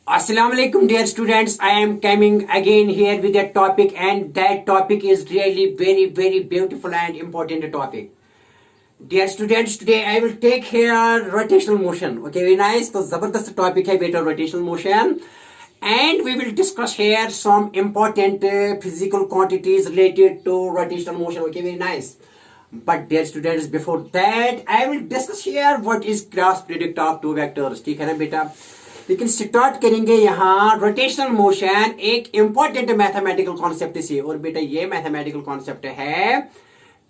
Assalamu alaikum, dear students. I am coming again here with a topic, and that topic is really very beautiful and important topic. Dear students, today I will take here rotational motion. Okay, very nice. तो जबरदस्त topic है बेटा rotational motion, and we will discuss here some important physical quantities related to rotational motion. Okay, very nice. But dear students, before that I will discuss here what is cross product of two vectors. ठीक है ना बेटा? लेकिन start करेंगे यहाँ rotational motion एक important mathematical concept से, और बेटा ये मैथमेटिकल कॉन्सेप्ट है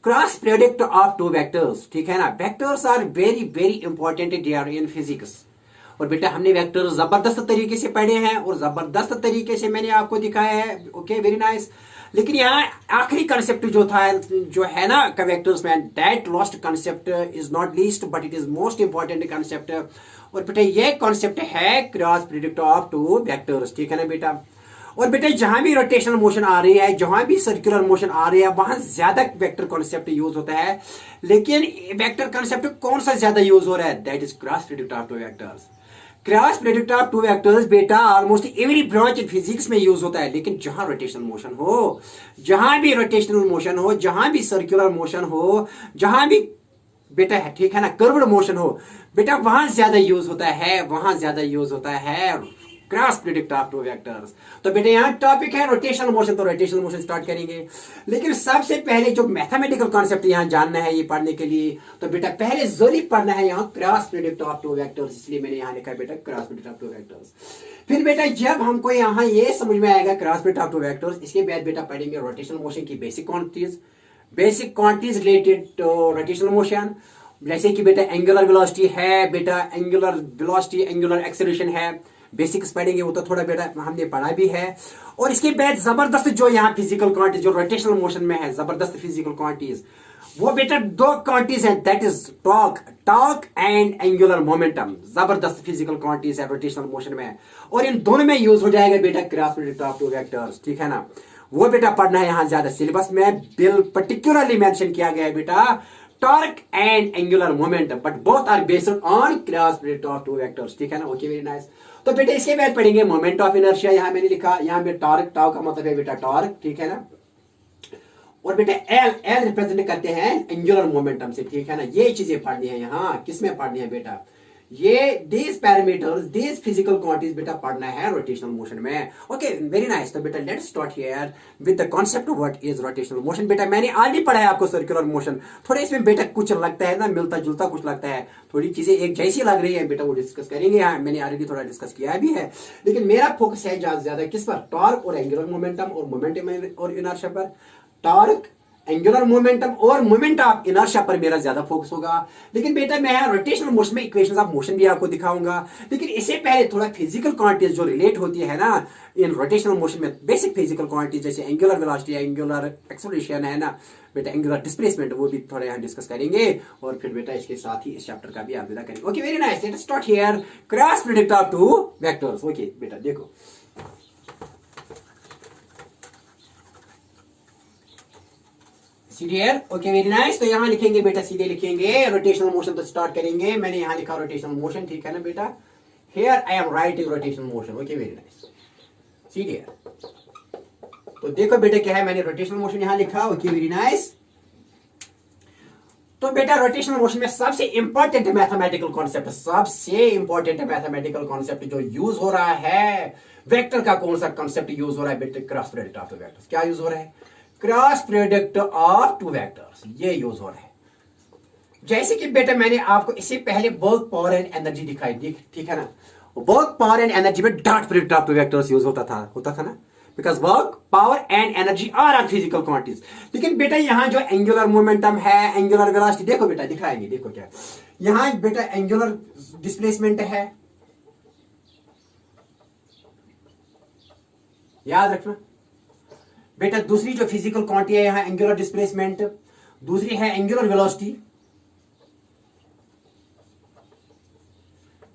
cross product of two vectors. ठीक है ना? Vectors are very important in physics, और बेटा हमने वेक्टर जबरदस्त तरीके से पढ़े हैं और जबरदस्त तरीके से मैंने आपको दिखाया है. Okay, very nice. लेकिन यहाँ आखिरी कंसेप्ट जो है ना वेक्टर्स में, that last concept is not least but it is most important concept. और बेटा ये कॉन्सेप्ट है cross product of two vectors. ठीक है ना बेटा? और बेटा जहां भी रोटेशनल मोशन आ रही है, जहां भी सर्कुलर मोशन आ रही है, वहां ज्यादा वेक्टर कॉन्सेप्ट यूज होता है. लेकिन वेक्टर कॉन्सेप्ट कौन सा ज्यादा यूज हो रहा है? That is cross product of two vectors. Cross product of two vectors बेटा almost every branch in physics में यूज होता है. लेकिन जहां रोटेशनल मोशन हो, जहां भी रोटेशनल मोशन हो, जहां भी सर्कुलर मोशन हो, जहां भी बेटा है, ठीक है ना, कर्व्ड मोशन हो, बेटा वहां ज्यादा यूज होता है cross product of two vectors. तो बेटा यहाँ टॉपिक है रोटेशनल मोशन, तो रोटेशनल मोशन स्टार्ट करेंगे. लेकिन सबसे पहले जो मैथमेटिकल कॉन्सेप्ट यहाँ जानना है ये पढ़ने के लिए, तो बेटा पहले जरूरी पढ़ना है यहाँ cross product of two vectors. इसलिए मैंने यहाँ लिखा है बेटा cross product of two vectors. फिर बेटा जब हमको यहाँ ये समझ में आएगा cross product of two vectors, इसके बाद बेटा पढ़ेंगे रोटेशनल मोशन की basic quantities related to rotational motion. जैसे कि बेटा एंगुलर वेलोसिटी है, बेटा एंगुलर वेलोसिटी, एंगुलर एक्सेलरेशन है, बेसिक्स पढ़ेंगे. वो तो थोड़ा बेटा हमने पढ़ा भी है. और इसके बाद जबरदस्त जो यहाँ फिजिकल क्वांटिटीज जो रोटेशनल मोशन में है, जबरदस्त फिजिकल क्वांटिटीज, वो बेटा दो क्वांटिटीज हैं, that is torque and angular momentum. जबरदस्त फिजिकल क्वांटिटीज है रोटेशनल मोशन में, और इन दोनों में यूज हो जाएगा बेटा cross product of two vectors. ठीक है ना? वो बेटा पढ़ना है यहाँ ज्यादा. सिलेबस में बिल पर्टिकुलरली मेंशन किया गया है बेटा torque and angular momentum, but both are based on cross product of two vectors. ठीक है ना? Okay, very nice. तो बेटा इसके बाद पढ़ेंगे मोमेंट ऑफ इनर्शिया. यहाँ मैंने लिखा, यहाँ पे टॉर्क का मतलब है बेटा टॉर्क. ठीक है ना? और बेटा एल रिप्रेजेंट करते हैं एंगुलर मोमेंटम से. ठीक है ना? ये चीजें पढ़नी है यहाँ. किसमें पढ़नी है बेटा? ये these parameters, these physical quantities बेटा पढ़ना है रोटेशनल मोशन में. Okay, very nice. तो बेटा let's start here with the concept what is rotational motion. बेटा मैंने ऑलरेडी पढ़ा है आपको सर्कुलर मोशन. थोड़े इसमें बेटा कुछ लगता है ना, मिलता जुलता कुछ लगता है, थोड़ी चीजें एक जैसी लग रही है बेटा, वो डिस्कस करेंगे. यहाँ मैंने ऑलरेडी थोड़ा डिस्कस किया भी है, लेकिन मेरा फोकस है ज्यादा किस पर? टॉर्क और एंगुलर मोमेंटम और मोमेंटम और इनर्शिया पर. टॉर्क, एंगुलर मोमेंटम और मोमेंट ऑफ इनर्शिया पर मेरा ज्यादा फोकस होगा. लेकिन बेटा मैं रोटेशनल मोशन में इक्वेशंस ऑफ मोशन भी आपको दिखाऊंगा. लेकिन इससे पहले थोड़ा फिजिकल क्वांटिटीज जो रिलेट होती है ना इन रोटेशनल मोशन में, बेसिक फिजिकल क्वांटिटीज जैसे एंगुलर वेलोसिटी, एंगुलर एक्सेलरेशन है ना बेटा, एंगुलर डिस्प्लेसमेंट, वो भी थोड़ा यहाँ डिस्कस करेंगे. और फिर बेटा इसके साथ ही इस चैप्टर का भी अलविदा करेंगे. Okay, very nice. Let's start here cross product of two vectors. Okay बेटा देखो, सीधे. Okay, very nice. तो यहाँ लिखेंगे बेटा, सीधे लिखेंगे रोटेशनल मोशन. तो स्टार्ट करेंगे. मैंने यहाँ लिखा रोटेशनल मोशन. ठीक है ना बेटा? Here I am writing rotational motion. Okay, very nice. सीधे. तो देखो बेटा क्या है, मैंने रोटेशनल मोशन यहाँ लिखा. Okay, very nice. तो बेटा रोटेशनल मोशन में सबसे इंपॉर्टेंट मैथमेटिकल कॉन्सेप्ट जो यूज हो रहा है, वेक्टर का कौन सा कॉन्सेप्ट यूज हो रहा है बेटा? Cross product of two vectors. क्या यूज हो रहा है? Cross product of two vectors, ये यूज हो रहा है. जैसे कि बेटा मैंने आपको इससे पहले वर्क, पावर एंड एनर्जी दिखाई. ठीक है ना? वर्क, पावर एंड एनर्जी में dot product of two vectors use होता था ना, because work, power and energy are physical quantities. लेकिन बेटा यहाँ जो एंगुलर मोमेंटम है, एंगुलर वेलोसिटी, देखो बेटा दिखाएंगे. देखो क्या यहाँ बेटा एंगुलर डिस्प्लेसमेंट है, याद रखना बेटा. दूसरी जो फिजिकल क्वांटिटी है यहाँ एंगुलर डिस्प्लेसमेंट, दूसरी है एंगुलर वेलोसिटी.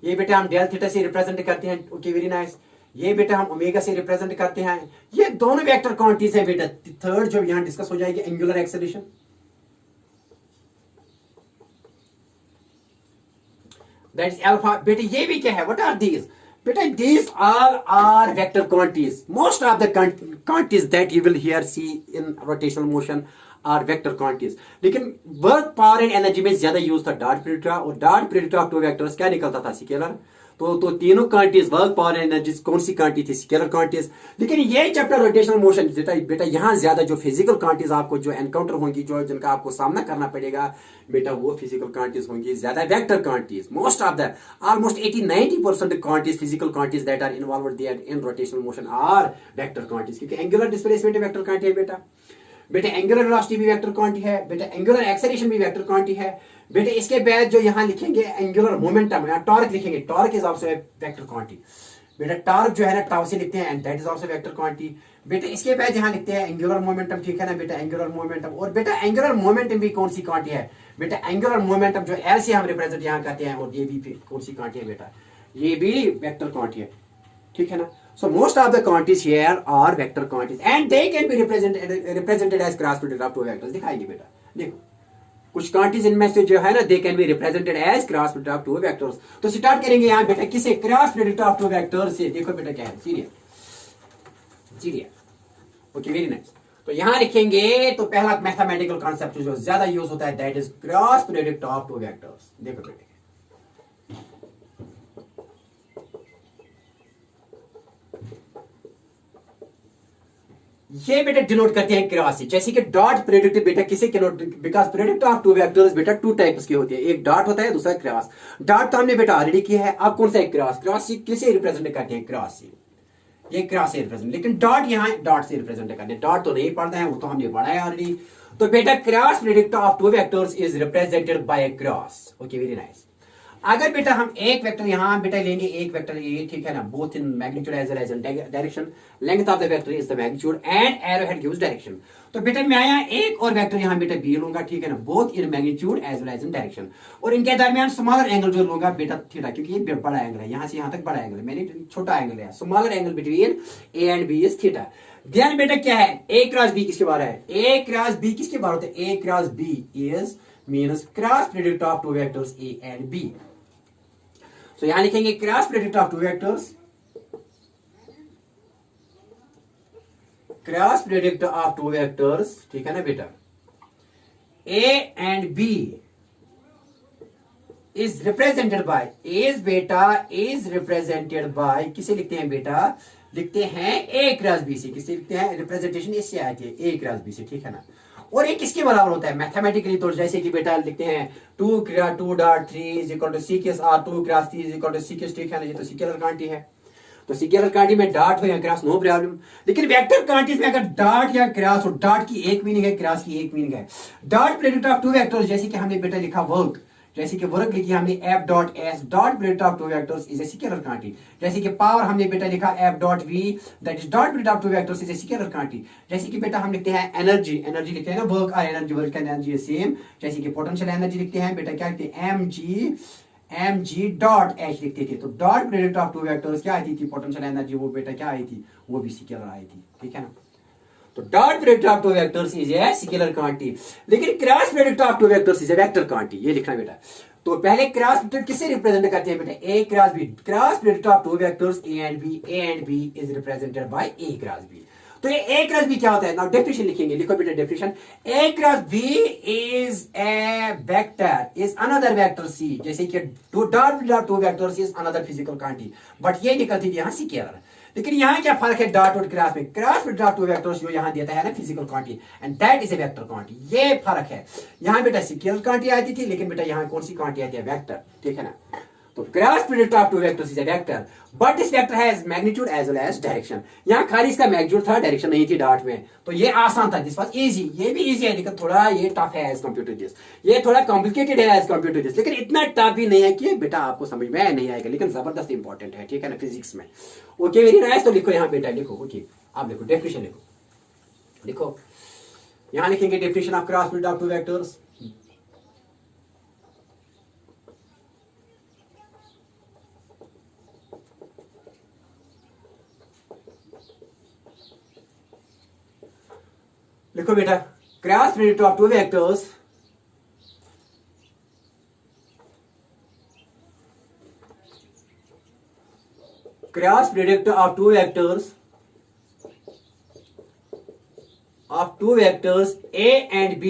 ये बेटा हम डेल थीटा से रिप्रेजेंट करते हैं. Okay, very nice. ये बेटा हम ओमेगा से रिप्रेजेंट करते हैं. ये दोनों वेक्टर क्वांटिटीज है बेटा. थर्ड जो यहां डिस्कस हो जाएगी angular acceleration. That is alpha. बेटा ये भी क्या है? What are these? Beta, these all are vector quantities. Most of the quantities that you will here see in rotational motion are vector quantities. लेकिन वर्क पावर एंड एनर्जी में ज्यादा use था dot product का, और dot product of two vectors क्या निकलता था? Scalar. तो तीनों क्वांटिटीज वर्क पावर एनर्जी कौन सी क्वांटिटी थी? Scalar quantities. लेकिन ये चैप्टर रोटेशनल मोशन बेटा यहाँ ज्यादा जो फिजिकल क्वांटिटीज आपको जो एनकाउंटर होंगी, जो जिनका आपको सामना करना पड़ेगा बेटा, वो फिजिकल क्वांटिटीज होंगी ज्यादा vector quantities. Most of the almost 80-90% quantities physical quantities that are involved in rotational motion are vector quantities, क्योंकि एंगुलर डिस्प्लेसमेंट वेक्टर क्वांटिटी है बेटा एंगुलर वेलोसिटी भी वेक्टर क्वांटिटी है बेटा, एंगुलर एक्सेलरेशन भी वेक्टर क्वांटिटी है बेटा। इसके बाद जो यहाँ लिखेंगे एंगुलर मोमेंटम या टॉर्क लिखेंगे, torque is also vector quantity बेटा। टॉर्क जो है ना टाउ से लिखते हैं and that is also vector quantity बेटा। इसके बाद यहाँ लिखते हैं एंगुलर मोमेंटम, ठीक है ना बेटा, एंगुलर मोमेंटम। और बेटा एंगुलर मोमेंटम भी कौन सी क्वांटिटी है बेटा? एंगुलर मोमेंटम जो एल से हम रिप्रेजेंट यहाँ करते हैं, और ये भी कौन सी क्वांटिटी है बेटा? ये भी वेक्टर क्वांटिटी है, ठीक है ना। So most of the quantities here are vector quantities and they can be represented as cross product of two vectors. दिखाएंगे बेटा, देखो कुछ क्वांटिटीज इनमें से जो है ना they can be represented as cross product of two vectors. तो स्टार्ट करेंगे यहाँ बेटा किसे? Cross product of two vectors से। देखो बेटा क्या है, सीरिया। Okay, very nice. तो यहाँ लिखेंगे, तो पहला मैथमेटिकल कॉन्सेप्ट जो ज्यादा यूज होता है that is cross product of two vectors. देखो बेटा ये बेटा डिनोट करते हैं क्रॉस से, जैसे कि डॉट प्रोडक्ट बेटा किसे denote? Because product of two vectors बेटा टू टाइप्स की होती है, एक डॉट होता है, दूसरा क्रॉस। डॉट तो हमने बेटा ऑलरेडी किया है, अब कौन सा है? क्रॉस। क्रॉस किसे रिप्रेजेंट करते हैं? क्रॉस से। ये क्रॉस से रिप्रेजेंट, लेकिन डॉट यहाँ डॉट से रिप्रेजेंट करते हैं। डॉट तो नहीं पढ़ना है, वो तो हमने पढ़ा है ऑलरेडी। तो बेटा cross product of two vectors is represented by cross. Okay, very nice. अगर बेटा हम एक वेक्टर यहां बेटा लेंगे, एक वेक्टर ए, ठीक है ना, both in magnitude as well as in direction, length of the vector is the magnitude and arrow head gives direction. तो बेटा मैं यहाँ एक और वेक्टर यहाँ बेटा बी लूंगा, ठीक है ना, both in magnitude as well as in direction, और इनके दरमियान स्मॉलर एंगल जो लूंगा बेटा थीटा, क्योंकि ये बड़ा एंगल है, यहां से यहां तक बड़ा एंगल है, मैंने छोटा एंगल है। Smaller angle between A and B is theta. ध्यान बेटा क्या है? ए क्रॉस बी किसके बारे है? ए क्रॉस बी किसके बारे होते हैं? A cross B is means cross product of two vectors A and B. तो यहां लिखेंगे cross product of two vectors, cross product of two vectors, ठीक है ना बेटा, A and B is represented by, is बेटा इज रिप्रेजेंटेड बाय, किसे लिखते हैं बेटा? लिखते हैं ए क्रॉस बी से। किसे लिखते हैं? रिप्रेजेंटेशन इससे आती है, ए क्रॉस बी से, ठीक है ना। और ये किसके बराबर होता है मैथमेटिकली? तो जैसे कि बेटा लिखते हैं 2.3 इज इक्वल टू सीकेस or 2 cross 3 is equal to सीकेस, ठीक है ना। ये तो स्केलर क्वांटिटी है, तो स्केलर क्वांटिटी में डॉट हो या क्रॉस नो प्रॉब्लम। लेकिन वेक्टर क्वांटिटीज में अगर डॉट या क्रॉस हो, डॉट की एक मीनिंग है, क्रॉस की एक मीनिंग है। Dot product of two vectors, जैसे कि हमने बेटा लिखा वर्क, जैसे कि वर्क लिखी हमने F dot S, dot product of two vectors is a scalar quantity. जैसे कि पावर हमने बेटा लिखा F dot V, that is dot product of two vectors is a scalar quantity. जैसे कि बेटा हम लिखते हैं एनर्जी, एनर्जी लिखते हैं ना, वर्क और एनर्जी, वर्क का एनर्जी है सेम। जैसे कि पोटेंशियल एनर्जी लिखते हैं बेटा, क्या लिखते हैं? एम जी डॉट एच लिखते थे। तो dot product of two vectors क्या आई थी? पोटेंशियल एनर्जी, वो बेटा क्या आई थी? वो भी स्केलर आई थी, ठीक है ना। तो dot product of two vectors is a scalar quantity, लेकिन cross product of two vectors is a vector quantity. ये लिखना बेटा। तो पहले क्रॉस प्रोडक्ट किससे रिप्रेजेंट करते हैं बेटा? A cross B. Cross product of two vectors A and B is represented by A cross B. तो ये ए क्रॉस बी क्या होता है? नाउ डेफिनेशन लिखेंगे, लिखो बेटा definition. A cross B is a vector, is another vector C. जैसे कि dot two vectors is another physical quantity, but ये निकलती थी यहां स्केलर। लेकिन यहाँ क्या फर्क है डॉट और क्रॉस में? क्रॉस में डॉट टू वेक्टर्स जो यहाँ देता है ना physical quantity, and that is a vector quantity. ये फर्क है। यहाँ बेटा स्केलर क्वांटिटी आती थी, लेकिन बेटा यहाँ कौन सी क्वांटिटी आती है? वेक्टर, ठीक है ना। तो cross product of two vectors is a vector, but this vector has magnitude as well as direction. यहाँ खाली इसका मैग्नीट्यूड था, डायरेक्शन नहीं थी डॉट में। तो ये आसान था, दिस वाज इजी। ये भी इजी है, लेकिन थोड़ा ये टफ है एज कंप्यूटर दिस। ये थोड़ा कॉम्प्लिकेटेड है एज कंप्यूटर दिस, लेकिन इतना टफ भी नहीं है कि बेटा आपको समझ में नहीं आएगा, लेकिन जबरदस्त इंपॉर्टेंट है, ठीक है ना, फिजिक्स में। Okay, very nice. तो लिखो यहाँ बेटा, लिखो। ओके, आप लिखो डेफिनेशन, लिखो। यहाँ लिखेंगे definition of cross product of two vectors. लिखो बेटा, cross product of two vectors cross product of two vectors A and B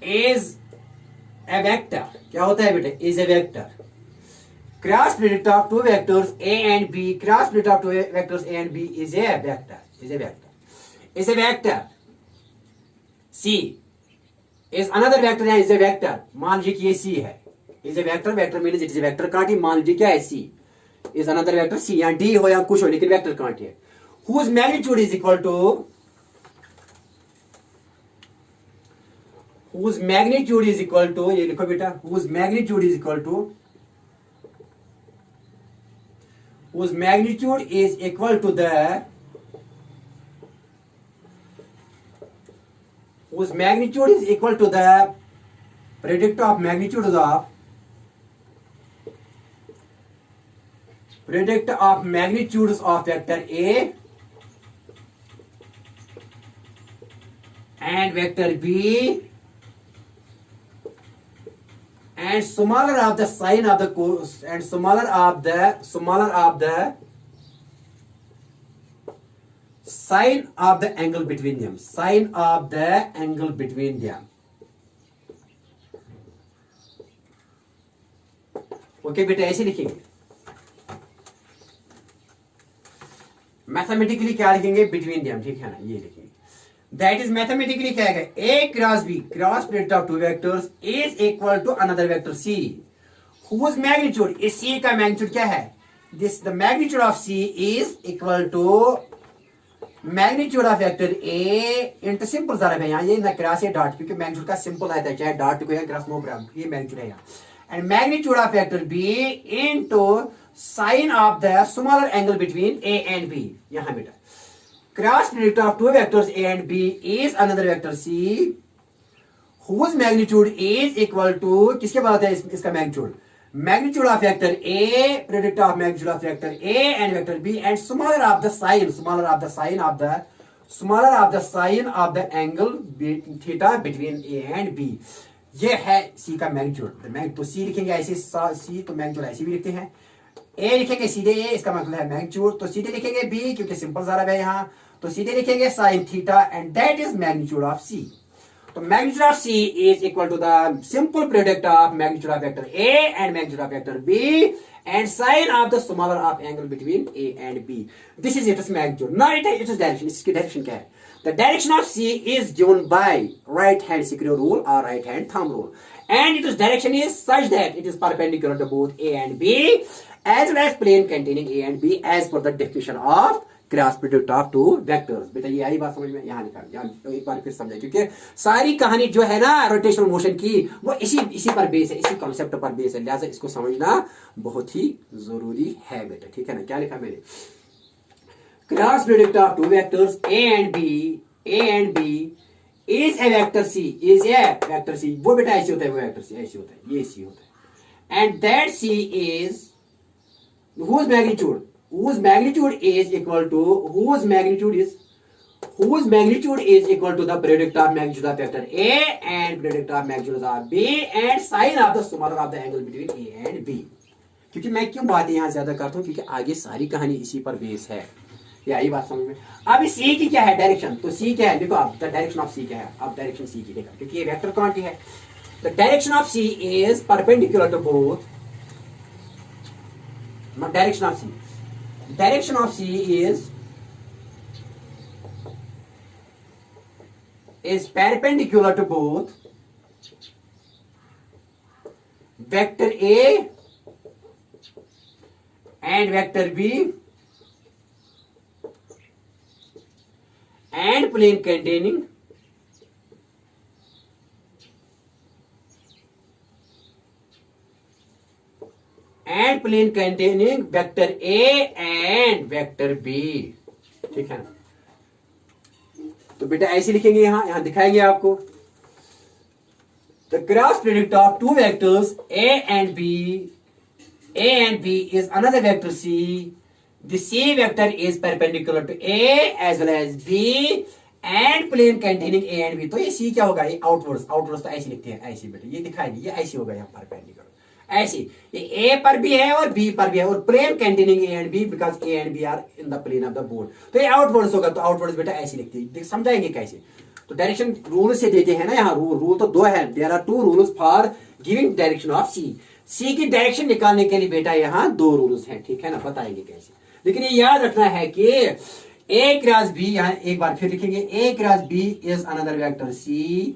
is a vector. क्या होता है बेटा? is a vector. Cross product of two vectors A and B, cross product of two vectors A and B is a vector. Is a vector. C is another vector and is a vector. मान लीजिए कि ये C है. Is a vector. Vector means it is a vector quantity. मान लीजिए क्या है? C is another vector. C या D हो या कुछ हो, लेकिन vector quantity है. Whose magnitude is equal to ये लिखो बेटा. Whose magnitude is equal to the product of magnitudes of vector A and vector B and smaller of the sine of the cos and smaller of the sine of the angle between them. Okay बेटा, ऐसे लिखेंगे. Mathematically क्या लिखेंगे? Between them. ठीक है ना? ये लिखेंगे. दैट इज मैथमेटिकली क्या है? A cross B, cross product of two vectors is equal to another vector C whose magnitude. इस C का मैग्नीट्यूड क्या है? This the magnitude of C is equal to magnitude of vector A into simple जरा है यहाँ, ये ना cross या डॉट, क्योंकि मैग्नीट्यूड का सिंपल आता है, चाहे डॉट को या क्रॉस, नो प्रॉब्लम. ये मैग्नीट्यूड है यहाँ. And magnitude of vector B into sine of the smaller angle between A and B. यहाँ बेटा cross product of two vectors A and B is another vector C whose magnitude is equal to, किसके बाद है इसका magnitude? Magnitude of vector A, product of magnitude of vector A and vector B and smaller of the sine of the angle theta between A and B. ये है C का magnitude. तो C लिखेंगे ऐसे C, तो magnitude ऐसे भी लिखते हैं. A लिखेंगे सीधे A, इसका मतलब है मैग्नीट्यूड. तो सीधे लिखेंगे B क्योंकि सिंपल ज़रा है यहाँ, तो सीधे लिखेंगे sin theta and that is magnitude of C. So magnitude of C is equal to the simple product of magnitude of vector A and magnitude of vector B and sine of the smaller of angle between A and B. This is its magnitude. Now it is direction. इसकी direction क्या है? The direction of C is given by right hand secant rule or right hand thumb rule, and its direction is such that it is perpendicular to both A and B as well as plane containing A and B as per the definition of cross product of two vectors. बेटा ये आई बात समझ में? यहाँ निकाल, एक बार फिर समझाए, क्योंकि सारी कहानी जो है ना रोटेशनल मोशन की, वो इसी पर बेस है, इसी कॉन्सेप्ट पर बेस है, लिहाजा इसको समझना बहुत ही जरूरी है बेटा. ठीक है ना? क्या लिखा मैंने? Cross product of two vectors A and B is a vector C, is a vector C. वो बेटा ऐसे होता है, वो वेक्टर C ऐसे होता है, ये C होता है. And that C is whose magnitude is equal to the product of magnitude of vector A and product of magnitude of B and sine of the smaller of the angle between A and B. क्योंकि मैं क्यों बातें यहाँ ज्यादा करता हूँ? क्योंकि आगे सारी कहानी इसी पर बेस है. ये आई बात समझ में? अब C की क्या है डायरेक्शन? तो C क्या है? देखो अब द डायरेक्शन ऑफ C क्या है? अब डायरेक्शन C की देखा, क्योंकि ये वेक्टर क्वांटिटी है. The direction of C is perpendicular to both. Direction of C is perpendicular to both vector A and vector B and plane containing vector A and vector B. ठीक है ना? तो बेटा ऐसे लिखेंगे, यहां दिखाएंगे आपको. The cross product of two vectors A and B is another vector C. The C vector is perpendicular to A as well as B and plane containing A and B. तो ये C क्या होगा? ये outwards तो ऐसे लिखते हैं, ऐसे बेटा ये दिखाएंगे, ये ऐसे होगा यहाँ परपेंडिकुलर. ऐसे ये ए पर भी है और बी पर भी है और plane containing A and B because A and B are in the plane of the board. तो ये आउटवर्ड्स होगा, तो आउटवर्ड्स बेटा ऐसे लिखते हैं, समझाएंगे कैसे। तो डायरेक्शन रूल से देते हैं ना, यहाँ रूल तो दो है, there are two rules for giving direction of C की डायरेक्शन निकालने के लिए बेटा यहाँ दो रूल्स हैं, ठीक है ना, बताएंगे कैसे। लेकिन ये याद रखना है कि ए क्रॉस बी, यहाँ एक बार फिर लिखेंगे, A cross B is another vector C,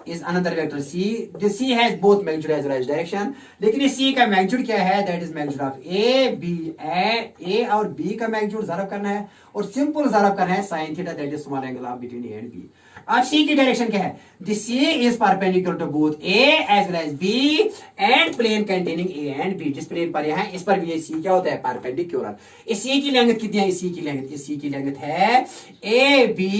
is another vector C. This C has both magnitude as well as direction. लेकिन इस C का magnitude क्या है? That is magnitude of A, B. A और B का magnitude ज़ारब करना है और simple ज़ारब करना है sin theta, that is small angle of between A and B. अब C की डायरेक्शन क्या है? The C is perpendicular to both A as well as B and plane containing A and B. जिस plane पर यहाँ इस पर भी ये C क्या होता है? Perpendicular. इस C की लेंथ कितनी है? इस C की लेंथ, इस C की लेंथ है A B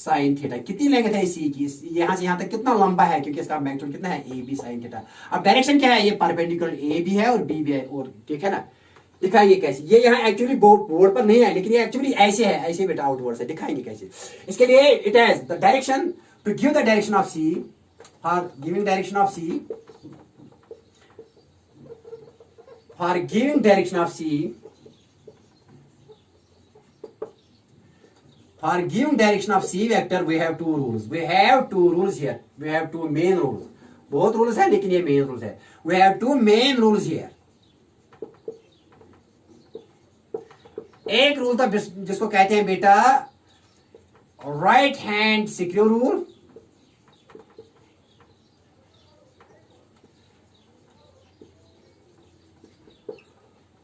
sin theta. कितनी लेंथ है इस C की? यहाँ से यहाँ तक कितना लंबा है? क्योंकि इसका मैग्नीट्यूड कितना है? A B sin theta. अब डायरेक्शन क्या है? ये परपेंडिकुलर A भी है और B भी है, और ठीक है ना। दिखाइए कैसे। ये यहाँ एक्चुअली बोर्ड पर नहीं है, लेकिन ये एक्चुअली ऐसे है, ऐसे बेटा आउटवर्ड से दिखाएंगे कैसे। इसके लिए it has the direction to give the direction of C, for giving direction of C, for giving direction of C, for giving direction of C vector we have two rules. We have two rules here. We have two main rules. बहुत rules है लेकिन ये main rules है. We have two main rules here. एक rule था जिसको कहते हैं बेटा राइट हैंड सिक्योर रूल,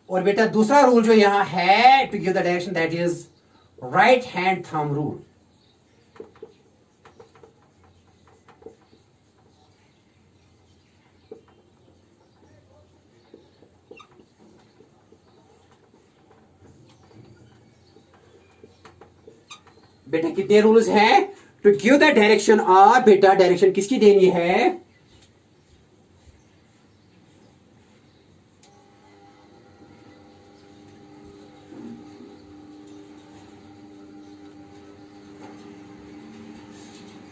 और बेटा दूसरा रूल जो यहां है to give the direction, that is right hand thumb rule. बेटा कितने रूल्स हैं to give the direction of, बेटा डायरेक्शन किसकी देनी है?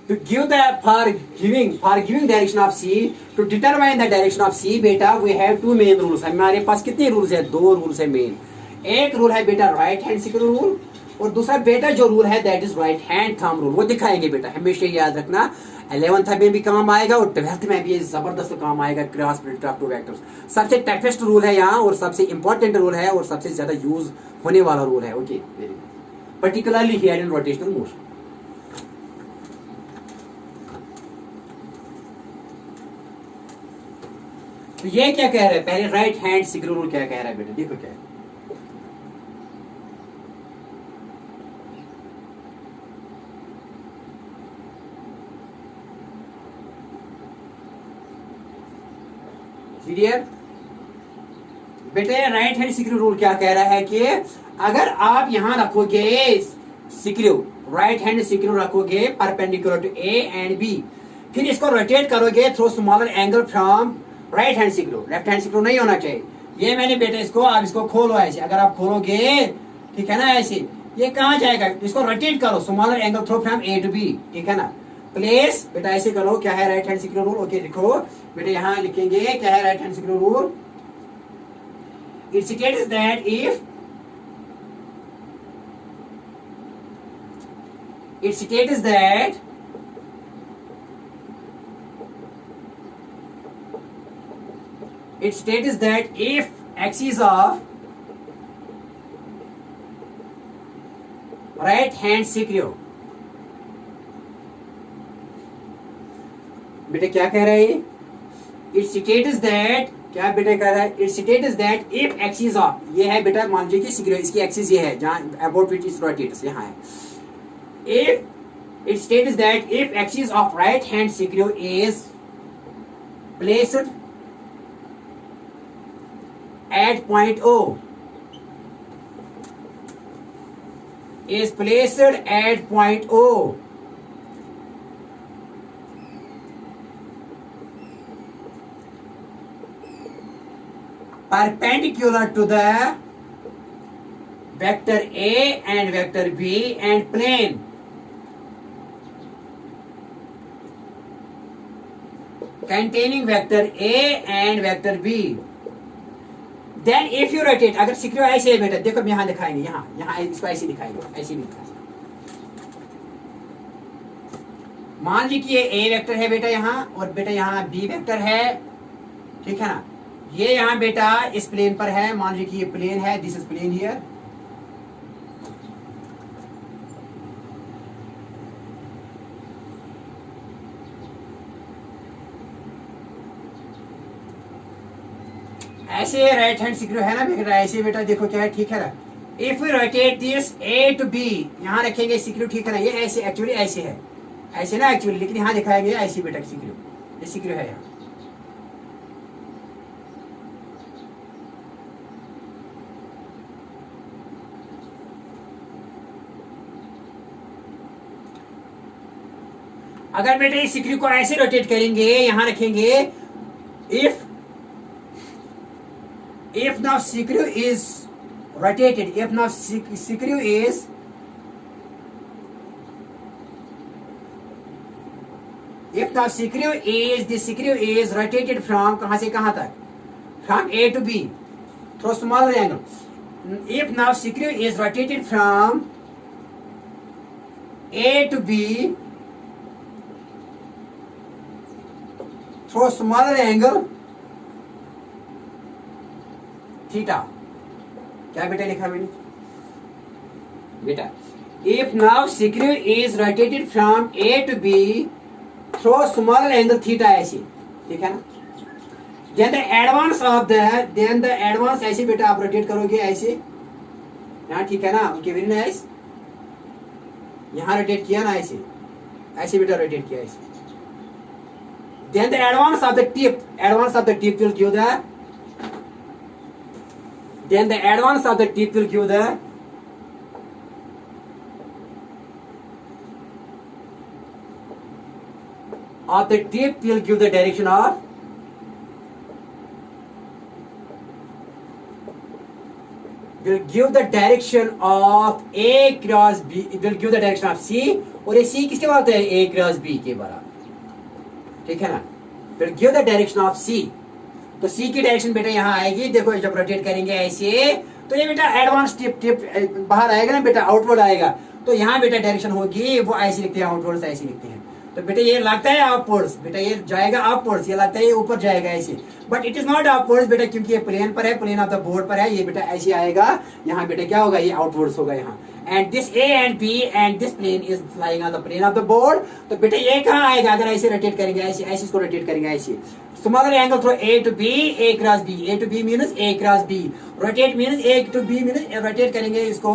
to give the for giving direction of C, to determine the direction of C बेटा we have two main rules. हमारे पास कितने रूल्स है? दो रूल्स है मेन। एक रूल है बेटा राइट हैंड सिक्योर रूल, और दूसरा बेटा जो रूल है that is right hand thumb rule. वो दिखाएंगे बेटा, हमेशा याद रखना। 11th में भी काम आएगा और 12th में भी जबरदस्त काम आएगा। Cross product of two vectors सबसे टफेस्ट रूल है यहाँ, और सबसे इंपॉर्टेंट रूल है, और सबसे ज्यादा यूज होने वाला रूल है। Okay, particularly here in rotational motion. तो ये क्या कह रहा है? पहले राइट हैंड सिक्योर रूल क्या कह रहा है बेटा, देखो क्या है। क्लियर बेटे, राइट हैंड सिक्योर रूल क्या कह रहा है कि अगर आप यहां रखोगे सिक्योर, राइट हैंड सिक्योर रखोगे perpendicular to A and B, फिर इसको रोटेट करोगे through smaller angle from right hand screw, left hand screw नहीं होना चाहिए। ये मैंने बेटे इसको, आप इसको खोलो ऐसे, अगर आप खोलोगे ठीक है ना ऐसे, ये कहां जाएगा? इसको रोटेट करो smaller angle through from A to B, ठीक है ना। प्लेस बेटा ऐसे करो, क्या है right hand screw rule? Okay लिखो बेटा, यहां लिखेंगे क्या है right hand screw rule. It states that if it states that if axis of right hand secure, बेटे क्या कह रहा है ये? It states that, क्या बेटा कह रहा है? It states that if axis of, ये है बेटा मान लीजिए कि secure, इसकी एक्सिस ये है जहां about which is rotates, यहाँ है। If it states that if axis of right hand secure is placed at point O, is placed at point O, perpendicular to the vector A and vector B and plane containing vector A and vector B. Then if you rotate, अगर सिक्रियो ऐसे है बेटा, देखो हम यहाँ दिखाएंगे, यहाँ इसको ऐसे दिखाएंगे, ऐसे भी दिखा। मान लीजिए कि ये A वेक्टर है बेटा यहाँ, और बेटा यहाँ B वेक्टर है, ठीक है ना। ये यहाँ बेटा इस प्लेन पर है, मान लीजिए कि ये प्लेन है, दिस इज प्लेन हियर। ऐसे राइट हैंड सिक्रियो है ना बेटा, ऐसे बेटा देखो क्या है, ठीक है ना। If we rotate this A to B, यहाँ रखेंगे सिक्रियो, ठीक है ना। ये ऐसे एक्चुअली ऐसे है, ऐसे ना एक्चुअली, लेकिन यहाँ दिखाया गया ऐसे बेटा सिक्रियो, ये सिक्रियो है यहाँ। अगर बेटा इस सिक्रियो को ऐसे रोटेट करेंगे, यहां रखेंगे, if now screw is rotated, if now screw is the screw is rotated from कहां से कहां तक, from A to B through smaller angle. If now screw is rotated from A to B through smaller angle theta, क्या बेटा लिखा मैंने बेटा, if now screw is rotated from A to B through smaller angle theta ऐसे, ठीक है ना। then the advance ऐसे बेटा आप रोटेट करोगे ऐसे यहाँ, ठीक है ना। Okay, very nice. यहाँ रोटेट किया ना ऐसे, ऐसे बेटा रोटेट किया ऐसे। then the advance of the tip will give the then the advance of the tip will give the direction of A cross B, it will give the direction of C, और ये C किसके बराबर है, A cross B के बराबर, ठीक है ना। फिर give the direction of C, तो C की डायरेक्शन बेटा यहाँ आएगी, देखो जब रोटेट करेंगे ऐसे, तो ये बेटा एडवांस टिप बाहर आएगा ना बेटा, आउटवर्ड आएगा, तो यहाँ बेटा डायरेक्शन होगी वो ऐसे लिखते हैं, आउटवर्ड ऐसे लिखते हैं। तो बेटा ये लगता है अपवर्ड्स, बेटा ये जाएगा अपवर्ड्स, ये लगता है ये ऊपर जाएगा ऐसे, but it is not upwards बेटा, क्योंकि ये प्लेन पर है, प्लेन ऑफ द बोर्ड पर है, ये बेटा ऐसे आएगा, यहाँ बेटा क्या होगा, ये आउटवर्ड्स होगा यहाँ। And this A and B and this plane is lying on the plane of the board, तो बेटा ये कहाँ आएगा, अगर ऐसे रोटेट करेंगे, ऐसे ऐसे इसको रोटेट करेंगे ऐसे, smaller angle through A to B, A cross B, A to B means A cross B, rotate means A to B means rotate करेंगे इसको,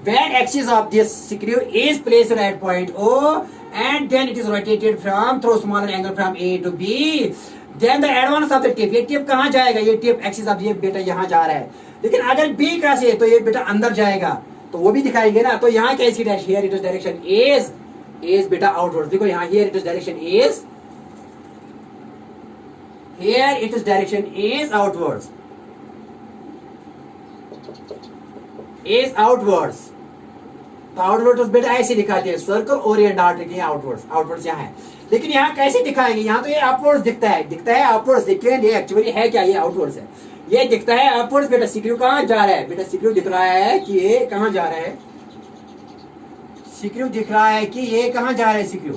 when axis of this screw is placed at point O and then it is rotated from through smaller angle from A to B, then the advance of the tip, ये tip कहाँ जाएगा, ये tip axis of ये बेटा यहाँ जा रहा है, लेकिन अगर B क्रॉस है तो ये बेटा अंदर जाएगा, तो वो भी दिखाएंगे ना। तो यहाँ क्या इसकी direction, here it is direction is बेटा आउटवर्ड, देखो यहाँ here it is direction is outwards, तो आउटवर्ड्स बेटा ऐसे दिखाते हैं, सर्कल ओरिएंट आउट लिखे आउटवर्ड्स यहाँ है, लेकिन यहाँ कैसे दिखाएंगे, यहाँ तो ये अपवर्ड्स दिखता है अपवर्ड्स, देखिए ये एक्चुअली है क्या, ये आउटवर्ड्स है, ये दिखता है अपवर्ड्स बेटा। सिक्रियो कहाँ जा रहा है बेटा, सिक्रियो दिख रहा है कि ये कहाँ जा रहा है, सिक्रियो दिख रहा है कि ये कहाँ जा रहा है, सिक्रियो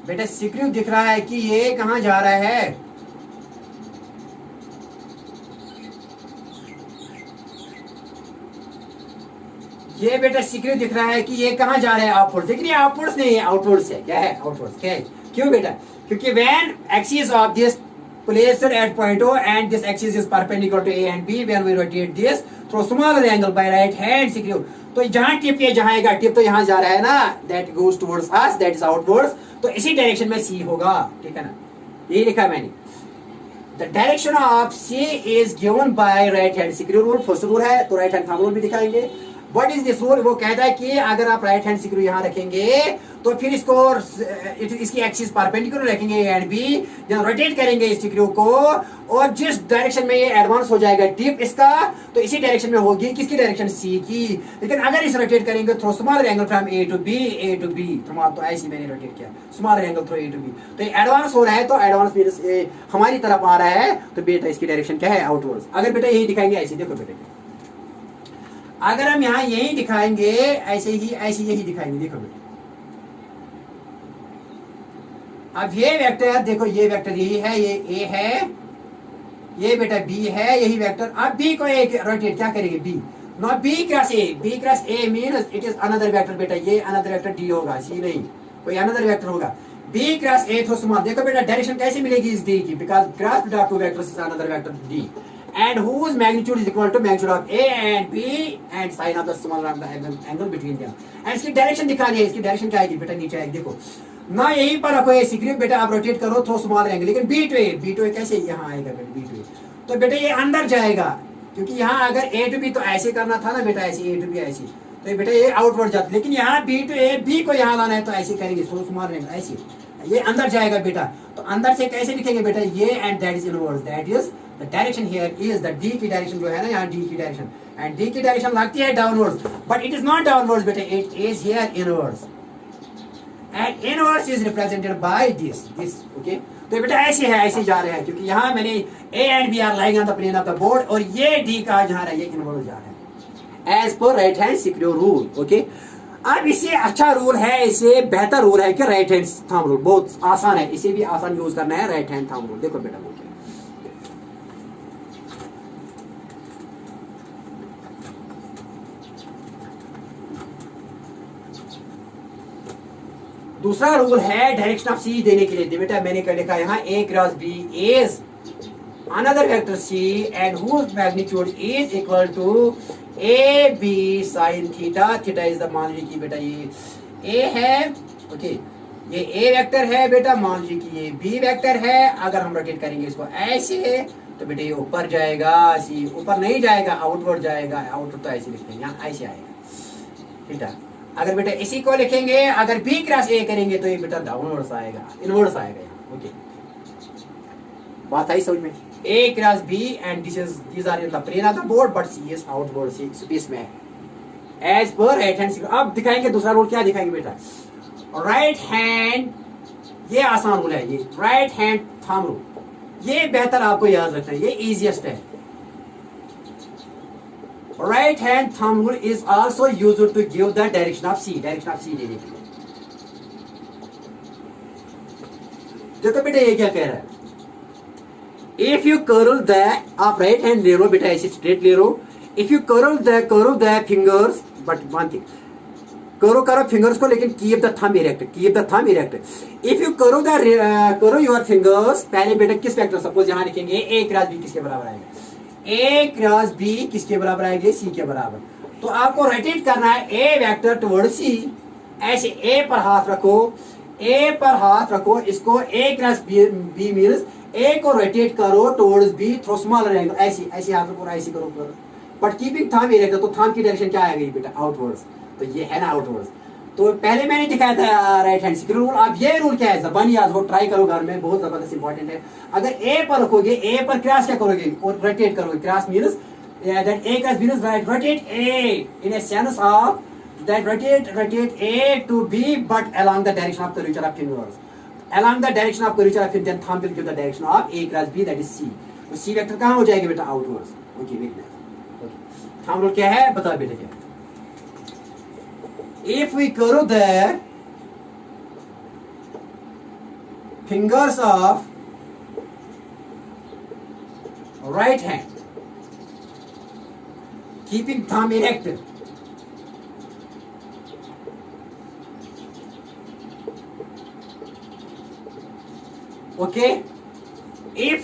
बेटा सिक्रियो दिख रहा है कि ये कहाँ जा रहा है, ये बेटा सिक्रियो दिख रहा है कि ये कहाँ जा रहा है, अपवर्ड्स, लेकिन ये अपवर्ड्स नहीं है, आउटवर्ड्स है, क्या है, आउटवर्ड्स, क्या है, क्यों बेटा, क्योंकि when axis of this placed at point O and this axis is perpendicular to A and B, when we rotate this through smaller angle by right hand screw, तो जहां टिप ये जाएगा, टिप तो यहाँ जा रहा है ना, that goes towards us, that is outwards, तो इसी डायरेक्शन में C होगा, ठीक है ना, यही लिखा मैंने। The direction of C is given by right hand screw rule, first rule है, तो राइट हैंड थंब रूल भी दिखाएंगे। What is this rule? वो कहता है कि अगर आप राइट हैंड स्क्रू यहाँ रखेंगे तो फिर इसको इसकी एक्सिस परपेंडिकुलर रखेंगे ए एंड बी, जब रोटेट करेंगे इस स्क्रू को और जिस डायरेक्शन में ये एडवांस हो जाएगा टिप इसका, तो इसी डायरेक्शन में होगी किसकी डायरेक्शन? सी की। लेकिन अगर इसे रोटेट करेंगे through smaller angle from A to B तो ऐसे मैंने रोटेट किया smaller angle through A to B, तो ये एडवांस हो रहा है, तो एडवांस मींस हमारी तरफ आ रहा है, तो बेटा इसकी डायरेक्शन क्या है? आउटवर्ड्स। अगर बेटा यही दिखाएंगे ऐसे, देखो बेटा अगर हम यहाँ यही दिखाएंगे ऐसे यही दिखाएंगे, देखो बेटा अब ये वेक्टर देखो, ये वेक्टर यही है, ये ए है, ये बेटा बी है, यही वेक्टर। अब बी को एक रोटेट क्या करेंगे? B no B cross A means it is another vector बेटा, ये अनदर वेक्टर डी होगा, सी नहीं, कोई अनदर वेक्टर होगा। B cross A through small, देखो बेटा डायरेक्शन कैसे मिलेगी इस डी की? Because cross product two vectors is another vector D and whose magnitude is equal to magnitude of A and B and sine of the smaller of the angle between them। and इसकी direction दिखानी है, इसकी direction क्या आएगी बेटा? नीचे आएगी, देखो ना यहीं पर रखो ये स्क्रू बेटा, आप रोटेट करो थ्रो स्मॉलर एंगल, लेकिन बी टू ए कैसे यहाँ आएगा बेटा? बी टू ए तो बेटा ये अंदर जाएगा, क्योंकि यहाँ अगर ए टू बी तो ऐसे करना था ना बेटा, ऐसे ए टू बी ऐसे, तो बेटा ये आउटवर्ड जाता, लेकिन यहाँ बी टू ए बी को यहाँ लाना है तो ऐसे करेंगे थ्रो स्मॉलर एंगल, ऐसे ये अंदर जाएगा बेटा। तो अंदर से कैसे लिखेंगे बेटा? ये and that is inverse, that is the direction here is the D की डायरेक्शन जो है ना, यहाँ डी की डायरेक्शन, एंड डी की डायरेक्शन लगती है downwards, but it is not downwards बेटा, it is here inverse, and inverse is represented by this okay. तो बेटा ऐसे है, ऐसे जा रहे हैं, क्योंकि यहाँ मैंने A and B are lying on the plane of the board, और ये डी का जा रहा है, ये इनवर्स जा रहा है as per right hand screw rule okay. अब इससे अच्छा रूल है, इससे बेहतर रूल है कि राइट हैंड थंब रूल, बहुत आसान है, इसे भी आसान यूज करना है, राइट हैंड थंब रूल। देखो बेटा दूसरा रूल है डायरेक्शन ऑफ सी देने के लिए बेटा, मैंने क्या लिखा यहाँ? A cross B is another vector C and whose magnitude is equal to a b sin theta, theta is the मान लीजिए कि बेटा ये a है ओके, ये a वेक्टर है बेटा, मान लीजिए कि ये b वेक्टर है। अगर हम रोटेट करेंगे इसको ऐसे तो बेटा ये ऊपर जाएगा, सी ऊपर नहीं जाएगा, आउटवर्ड जाएगा, आउटवर्ड तो ऐसे लिखते हैं, यहाँ ऐसे आएगा थीटा। अगर बेटा इसी को लिखेंगे, अगर b क्रॉस a करेंगे तो ये बेटा डाउनवर्ड्स आएगा, इनवर्ड्स आएगा यहाँ ओके। बात आई समझ में? A cross B and these are in the plane of the board but C is outward, space में है as per right hand side। अब दिखाएंगे दूसरा रूल, क्या दिखाएंगे बेटा? राइट हैंड, ये आसान रूल है, ये राइट हैंड थंब रूल, ये बेहतर आपको याद रखना है, ये इजीएस्ट है। Right hand thumb rule is also used to give the direction of C, direction of C देने के लिए। देखो बेटा ये क्या कह रहा है? If you curl the, आप राइट हैंड ले लो बेटा, ऐसे स्ट्रेट ले लो। If you curl the fingers, but one thing, करो फिंगर्स को, लेकिन keep the thumb erect. If you curl your fingers, पहले बेटा किस वेक्टर, सपोज यहाँ लिखेंगे a क्रॉस b किसके बराबर आएगा? a क्रॉस b किसके बराबर आएगा? c के बराबर। तो आपको रोटेट करना है a वेक्टर टुवर्ड c, ऐसे a पर हाथ रखो, इसको a cross b means A को रोटेट करो towards B through smaller angle, ऐसे हाथ रखो, ऐसे करो, बट कीपिंग थंब इरेक्ट, तो थंब की डायरेक्शन क्या आएगी बेटा? आउटवर्ड्स। तो ये है ना आउटवर्ड्स। तो पहले मैंने दिखाया था राइट हैंड स्क्रू रूल। अब ये रूल क्या है? जबान याद हो, ट्राई करो घर में, बहुत जबरदस्त इंपॉर्टेंट है। अगर ए पर रखोगे, ए पर क्रॉस क्या करोगे? और रोटेट करोगे, cross means that A cross means right rotate A in a sense of that rotate A to B but along the direction of curvature of fingers, along the direction of curvature of then thumb will give the direction of A cross B, that is C। तो C vector कहाँ हो जाएगी बेटा? Outwards okay. Okay thumb rule क्या है बता बेटा क्या? If we curl the fingers of right hand, keeping thumb erect, okay, if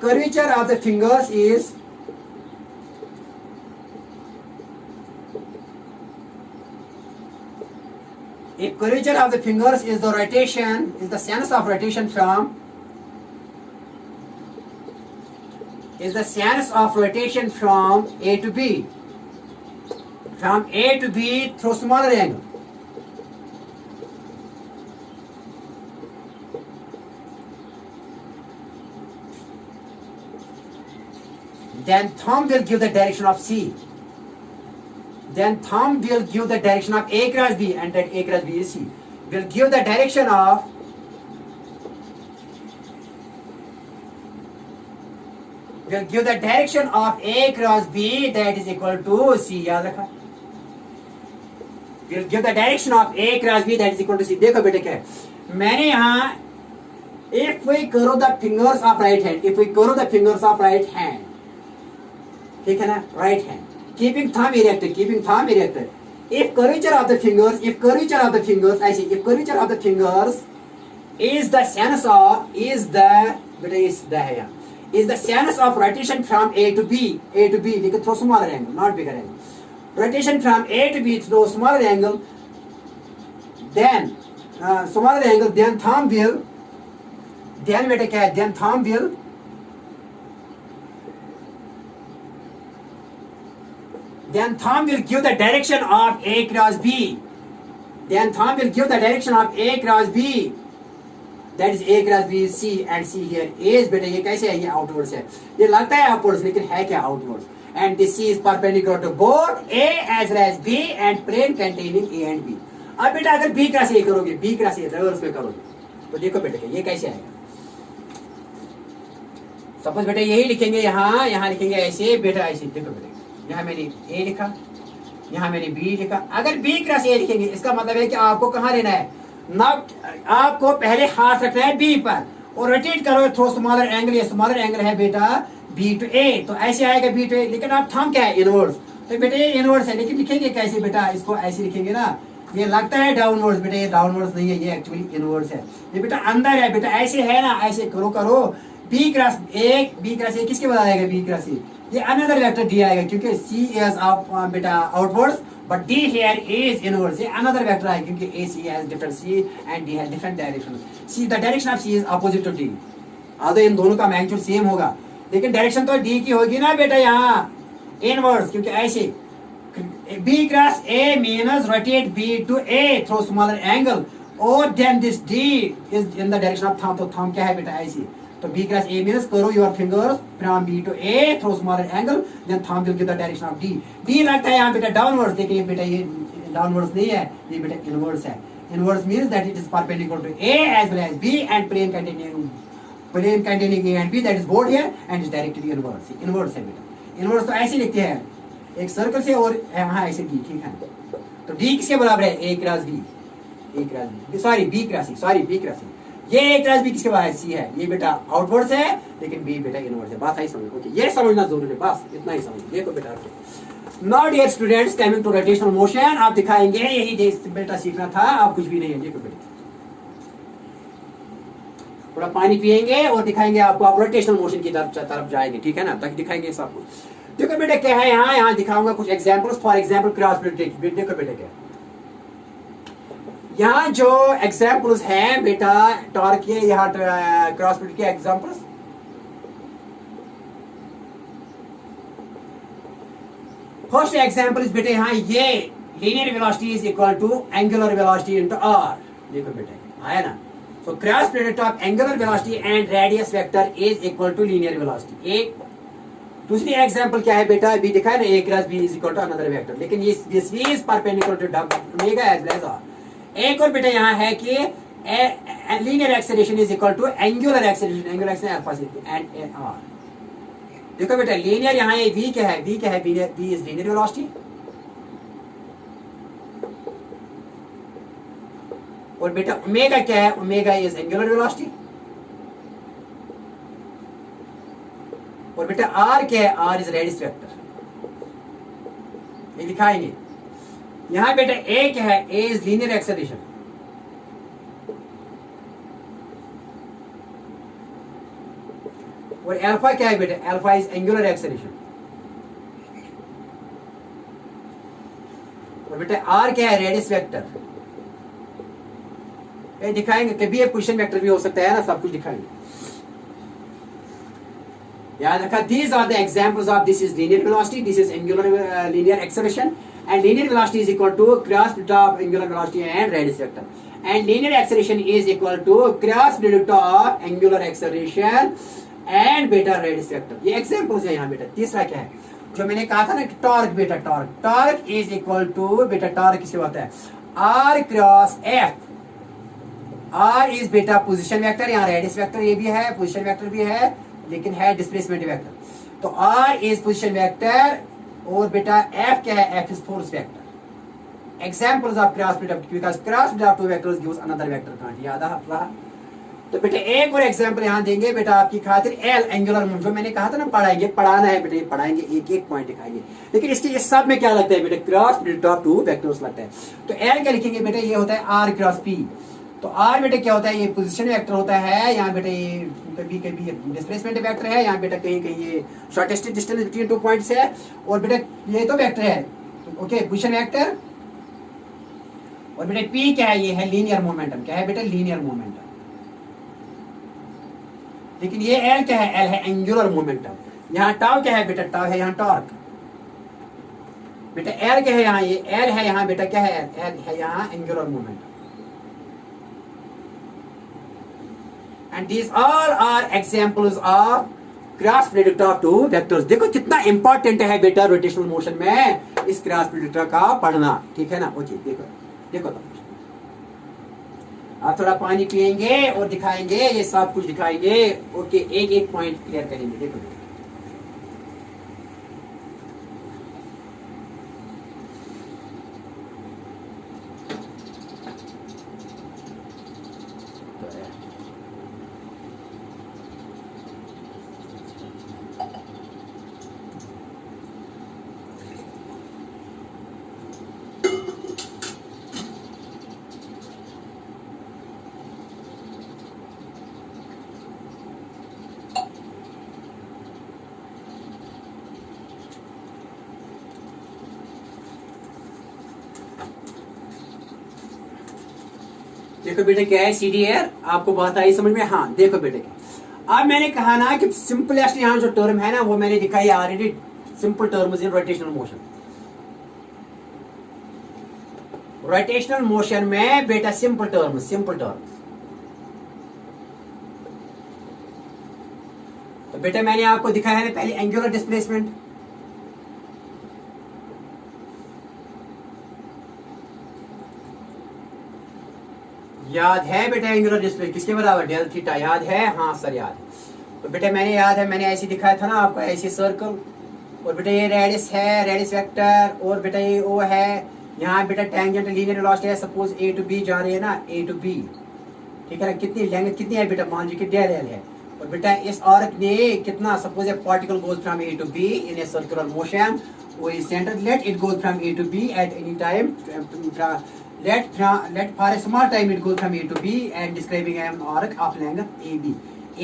curvature of the fingers is the rotation, is the sense of rotation from A to B, from A to B through smaller angle. Then thumb will give the direction of C. Then thumb will give the direction of A cross B, and that A cross B is C. Will give the direction of A cross B, that is equal to C. याद रखा. Will give the direction of A cross B, that is equal to C. देखो बेटे क्या है, मैंने यहाँ if we curve the fingers of right hand, ठीक है ना, right hand, keeping thumb erect. If curvature of the fingers ऐसे, if curvature of the fingers is the sense of, is the sense of rotation from A to B, लेकिन through smaller angle, not bigger angle. Rotation from A to B through smaller angle, then then thumb will, then बेटे क्या है, then thumb will give the direction of A cross B. That is A cross B is C, and C here is बेटा ये कैसे है, ये outwards है, ये लगता है upwards लेकिन है क्या, outwards. And this C is perpendicular to both A as well as B and plane containing A and B. अब बेटा अगर B cross A करोगे, रिवर्स में करोगे, तो देखो बेटा ये कैसे आएगा. सपोज बेटा यही लिखेंगे, यहाँ लिखेंगे ऐसे बेटा, ऐसे देखो बेटा, यहाँ मैंने A लिखा, यहाँ मैंने B लिखा. अगर B क्रॉस A लिखेंगे, इसका मतलब है कि आपको कहाँ लेना है, ना आपको पहले हाथ रखना है B पर और रोटेट करो थ्रू स्मॉलर एंगल. ये स्मॉलर एंगल है बेटा B to A, तो ऐसे आएगा B to A. लेकिन आप थंब क्या है, इनवर्स, तो बेटा ये इनवर्स है, लेकिन लिखेंगे कैसे बेटा, इसको ऐसे लिखेंगे ना, ये लगता है डाउनवर्ड्स, बेटा ये डाउनवर्ड्स नहीं है, ये एक्चुअली इनवर्स है. ये बेटा अंदर है बेटा, ऐसे है ना, ऐसे करो B क्रॉस A किसके बाद आएगा, B क्रॉस A, ये अनदर वेक्टर D आएगा, क्योंकि C is बेटा outwards but D here is inwards. ये another vector है, क्योंकि AC has different C and D has different direction. C, the direction of C is opposite to D. although इन दोनों का magnitude same होगा, लेकिन direction तो D की होगी ना बेटा यहाँ, इनवर्स, क्योंकि ऐसे B cross A means rotate B to A through smaller angle, or then this D is in the direction of thumb. तो thumb क्या है बेटा, ऐसे, तो B cross A means curve your fingers from B to A through smaller angle, then thumb will give the direction of D. D लगता है यहाँ बेटा डाउनवर्ड्स, देखिए बेटा ये डाउनवर्ड्स नहीं है, ये बेटा इनवर्ड्स है. Inverse means that it is perpendicular to A as well as B and plane containing A and B, that is both here, and is directly inverse. Inverse है बेटा, inverse तो ऐसे लिखते हैं, एक सर्कल से और यहाँ ऐसे D, ठीक है. तो D किसके बराबर है, A cross B, sorry B cross C. ये A cross B किसके बराबर है, C है. ये बेटा आउटवर्ड्स है, लेकिन B बेटा इनवर्ड्स है. बात आई समझ, ओके, ये समझना जरूरी है, बस इतना ही समझ. देखो बेटा, now dear students, coming to rotational motion, आप दिखाएंगे, यही बेटा सीखना था, आप कुछ भी नहीं है. देखो बेटा, थोड़ा पानी पिएंगे और दिखाएंगे आपको, आप रोटेशनल मोशन की तरफ जाएंगे, ठीक है ना, तक दिखाएंगे सबको. देखो बेटा क्या है, यहाँ दिखाऊंगा कुछ examples. For example cross plate. देखो बेटा क्या, यहाँ जो एग्जाम्पल्स हैं बेटा टॉर्क के, यहाँ क्रॉस प्लेट के एग्जाम्पल्स. फर्स्ट एग्जाम्पल इज बेटा, यहाँ ये linear velocity is equal to angular velocity into r. देखो बेटा आया ना. So cross plate of angular velocity and radius vector is equal to linear velocity. एक दूसरी एग्जांपल क्या है बेटा, अभी दिखा है ना, A cross B is equal to another vector, लेकिन ये this V is perpendicular to omega as well as r. एक और बेटा यहाँ है कि linear acceleration is equal to angular acceleration alpha से एंड r. देखो बेटा लीनियर यहाँ ये V क्या है, V इज लीनियर वेलोसिटी, और बेटा ओमेगा क्या है, ओमेगा इज एंगुलर वेलोसिटी, और बेटा r क्या है, r इज रेडियस वेक्टर. ये दिखाएंगे. यहाँ बेटा A क्या है, A इज लीनियर एक्सेलरेशन, और अल्फा क्या है बेटा, अल्फा इज एंगुलर एक्सेलरेशन, और बेटा R क्या है, रेडियस वेक्टर. ये दिखाएंगे, कभी ये पोजीशन वेक्टर भी हो सकता है ना, सब कुछ दिखाएंगे. याद रखा, these are the examples of this is linear velocity, this is angular linear acceleration, and linear velocity is equal to cross product of angular velocity and radius vector, and linear acceleration is equal to cross product of angular acceleration and beta radius vector. ये examples है यहाँ बेटा. तीसरा क्या है जो मैंने कहा था ना कि टॉर्क बेटा, टॉर्क इज इक्वल टू बेटा, टॉर्क किससे होता है R cross F. R is बेटा पोजीशन वेक्टर, यहाँ रेडियस वेक्टर ये भी है, पोजीशन वेक्टर भी है, लेकिन है डिस्प्लेसमेंट वेक्टर. तो आर इज पोजीशन वेक्टर और बेटा एफ क्या है, F is force vector. Examples of cross product, because cross product of two vectors gives another vector quantity. याद रहा. तो बेटा एक और एग्जांपल यहाँ देंगे बेटा आपकी खातिर. एल एंगुलर मोमेंट, जो मैंने कहा था ना पढ़ाएंगे, पढ़ाना है बेटा, ये पढ़ाएंगे, एक एक पॉइंट दिखाएंगे. लेकिन इसके इस सब में क्या लगता है बेटा, cross product of two vectors लगता है. तो एल क्या लिखेंगे बेटा, ये होता है आर क्रॉस पी. तो आर बेटा क्या होता है, ये पोजीशन वेक्टर होता है. यहाँ बेटा ये कभी कभी डिस्प्लेसमेंट वेक्टर है, यहाँ बेटा कहीं कहीं ये shortest distance between two points है. और बेटा ये तो वेक्टर है, ओके, पोजीशन वेक्टर. और बेटा पी क्या है, ये है लीनियर मोमेंटम. क्या है बेटा, लीनियर मोमेंटम. लेकिन ये एल क्या है, एल है एंगुलर मोमेंटम. यहाँ टाउ क्या है बेटा, टाउ है यहाँ टॉर्क. बेटा एल क्या है यहाँ, ये एल है यहाँ बेटा क्या है, एल है यहाँ angular momentum. And these all are examples of cross product of two vectors. देखो कितना इंपॉर्टेंट है बेटा रोटेशनल मोशन में इस क्रॉस प्रोडक्ट का पढ़ना. ठीक है ना. ओके, देखो देखो तो आप थोड़ा पानी पिएंगे और दिखाएंगे, ये सब कुछ दिखाएंगे. ओके, एक एक पॉइंट क्लियर करेंगे. देखो देखो बेटे क्या है सीडीआर, आपको बात आई समझ में. हाँ देखो बेटे, अब मैंने कहा ना कि सिंपलेस्ट यहाँ जो टर्म है ना वो मैंने दिखाई already. Simple terms in rotational motion. Rotational motion में बेटा सिंपल टर्म्स. तो बेटा मैंने आपको दिखाया है पहले एंगुलर डिस्प्लेसमेंट. याद है बेटा एंगुलर डिस्प्लेसमेंट किसके बराबर, डेल थीटा. याद है, हाँ सर याद है. तो बेटा मैंने याद है, मैंने ऐसे दिखाया था ना आपको, ऐसे सर्कल. और बेटा ये रेडियस है, रेडियस वेक्टर. और बेटा ये ओ है, यहाँ बेटा टेंजेंट लीनियर वेलोसिटी है. सपोज ए टू बी जा रही है ना, ए टू बी. ठीक है ना. कितनी लेंथ कितनी है बेटा, मान लीजिए डेल एल है. और बेटा इस आर्क ने कितना, suppose a particle goes from A to B in a circular motion. वो centre let it goes from A to B at any time. Let for a small time it goes from A to B and describing an arc of length AB.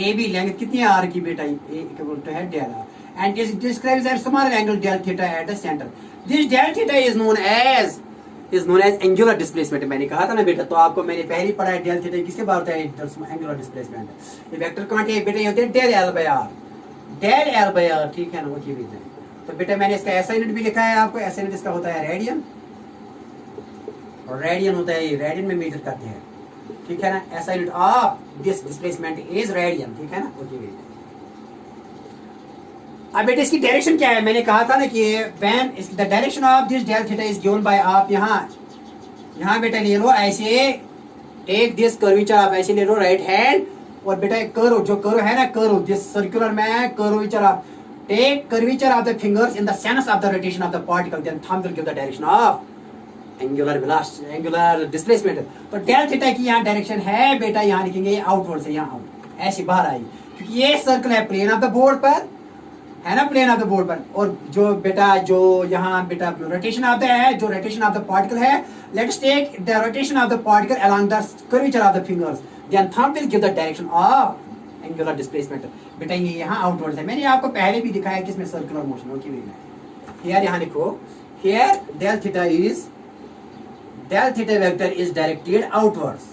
AB length कितनी है arc की बेटा, A equal to है del R. And this describes a small angle del theta at the center. This del theta is known as angular displacement. मैंने कहा था ना बेटा, तो आपको मैंने पहले पढ़ा है del theta किसके बारे होता है, angular displacement. ये वेक्टर क्वांटिटी बेटा ये होते हैं del L by R. del L by R, ठीक है ना. वो चीज है. तो बेटा मैंने इसका ऐसा यूनिट भी लिखा है आपको. ऐसा यूनिट इसका होता है रेडियन. और रेडियन होता है, ये रेडियन में मेजर करते हैं. ठीक है ना. ऐसा unit of this displacement is radian. ठीक है ना. ओके. अब बेटा इसकी डायरेक्शन क्या है, मैंने कहा था ना कि when the direction of this del theta is given by, आप यहाँ बेटा ले लो ऐसे, टेक दिस कर्वेचर, आप ऐसे ले लो राइट हैंड. और बेटा कर्व, जो कर्व है ना, कर्व दिस सर्कुलर में कर्वेचर, आप take curvature of the fingers in the sense of the rotation of the particle, then thumb will give the direction of angular velocity, angular displacement. तो del theta की यहाँ direction है बेटा, यहाँ लिखेंगे outward से, यहाँ आउट ऐसे बाहर आई, क्योंकि ये सर्कल है प्लेन ऑफ द बोर्ड पर, है ना, प्लेन ऑफ द बोर्ड पर. और जो बेटा जो यहाँ बेटा रोटेशन ऑफ द है, जो रोटेशन ऑफ द पार्टिकल है, let's take the rotation of the particle along the curvature of the fingers, then thumb will give the direction of angular displacement. बेटा ये यहाँ आउटवर्ड है. मैंने आपको पहले भी दिखाया कि इसमें सर्कुलर मोशन हो. हियर यहाँ लिखो, here del theta is, del theta vector is directed outwards,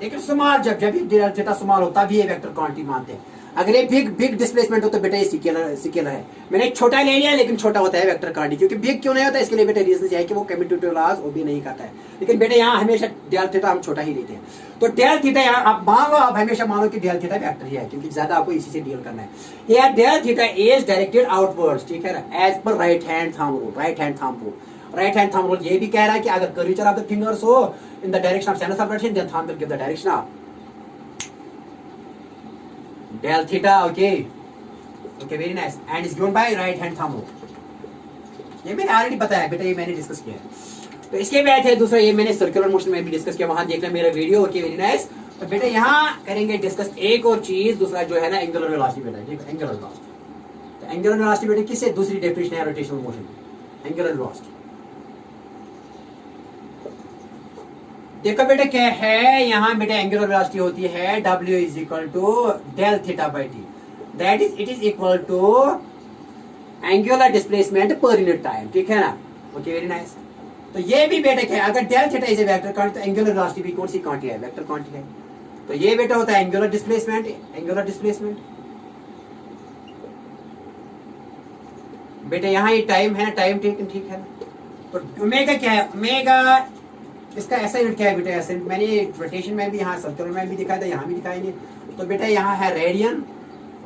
लेकिन स्मॉल जब del theta स्मॉल होता भी ये वेक्टर क्वांटिटी मानते हैं. अगर ये बिग बिग डिस्प्लेसमेंट हो तो बेटा ये सिक्युलर है। मैंने एक छोटा ले लिया, लेकिन छोटा होता है वेक्टर क्वांटिटी, क्योंकि बिग क्यों नहीं होता इसके लिए बेटा रीजन है कि वो कम्यूटेटिव लॉज ओबे नहीं करता है। लेकिन बेटा यहाँ हमेशा डेल थीटा हम छोटा ही लेते हैं, तो डेल थीटा यहाँ आप मान लो, आप हमेशा मानो कि डेल थीटा वेक्टर ही है, क्योंकि ज्यादा आपको इसी से डील करना है। यार del theta is directed outwards, ठीक है ना, as per right hand thumb rule. Right hand thumb rule ये भी कह रहा है कि अगर कर्वेचर ऑफ द फिंगर्स हो in the direction of sense of rotation, then thumb will give the direction of del theta. Okay, very nice, and is given by right hand thumb rule। ये मैंने already बताया बेटा, ये मैंने discuss किया है। तो इसके बाद है दूसरा, ये मैंने सर्कुलर मोशन में भी डिस्कस किया, वहां देखना मेरा वीडियो। Okay, very nice. तो बेटा यहाँ करेंगे डिस्कस एक और चीज, दूसरा जो है ना एंगुलर वेलोसिटी बेटा, ठीक है, एंगुलर वेलोसिटी। तो एंगुलर वेलोसिटी बेटा किससे दूसरी डेफिनेशन है रोटेशनल मोशन, एंगुलर वेलोसिटी। देखो बेटा क्या है यहाँ, बेटा एंगुलर वेलोसिटी होती है W is equal to del theta by T, that is it is equal to angular displacement per unit time, ठीक है ना। Okay, very nice. तो ये भी बेटा क्या है, अगर del theta is a vector quantity तो एंगुलर वेलोसिटी भी कौन सी क्वांटिटी है, वेक्टर क्वांटिटी है। तो ये बेटा होता है एंगुलर डिस्प्लेसमेंट, एंगुलर डिस्प्लेसमेंट। बेटा यहाँ ये टाइम है ना, टाइम टेकन, ठीक है ना। तो ओमेगा क्या है, ओमेगा इसका ऐसा यूनिट क्या है बेटा, ऐसे मैंने रोटेशन में भी, यहाँ सर्कुलर में भी दिखाया था, यहाँ भी दिखाएंगे। तो बेटा यहाँ है रेडियन,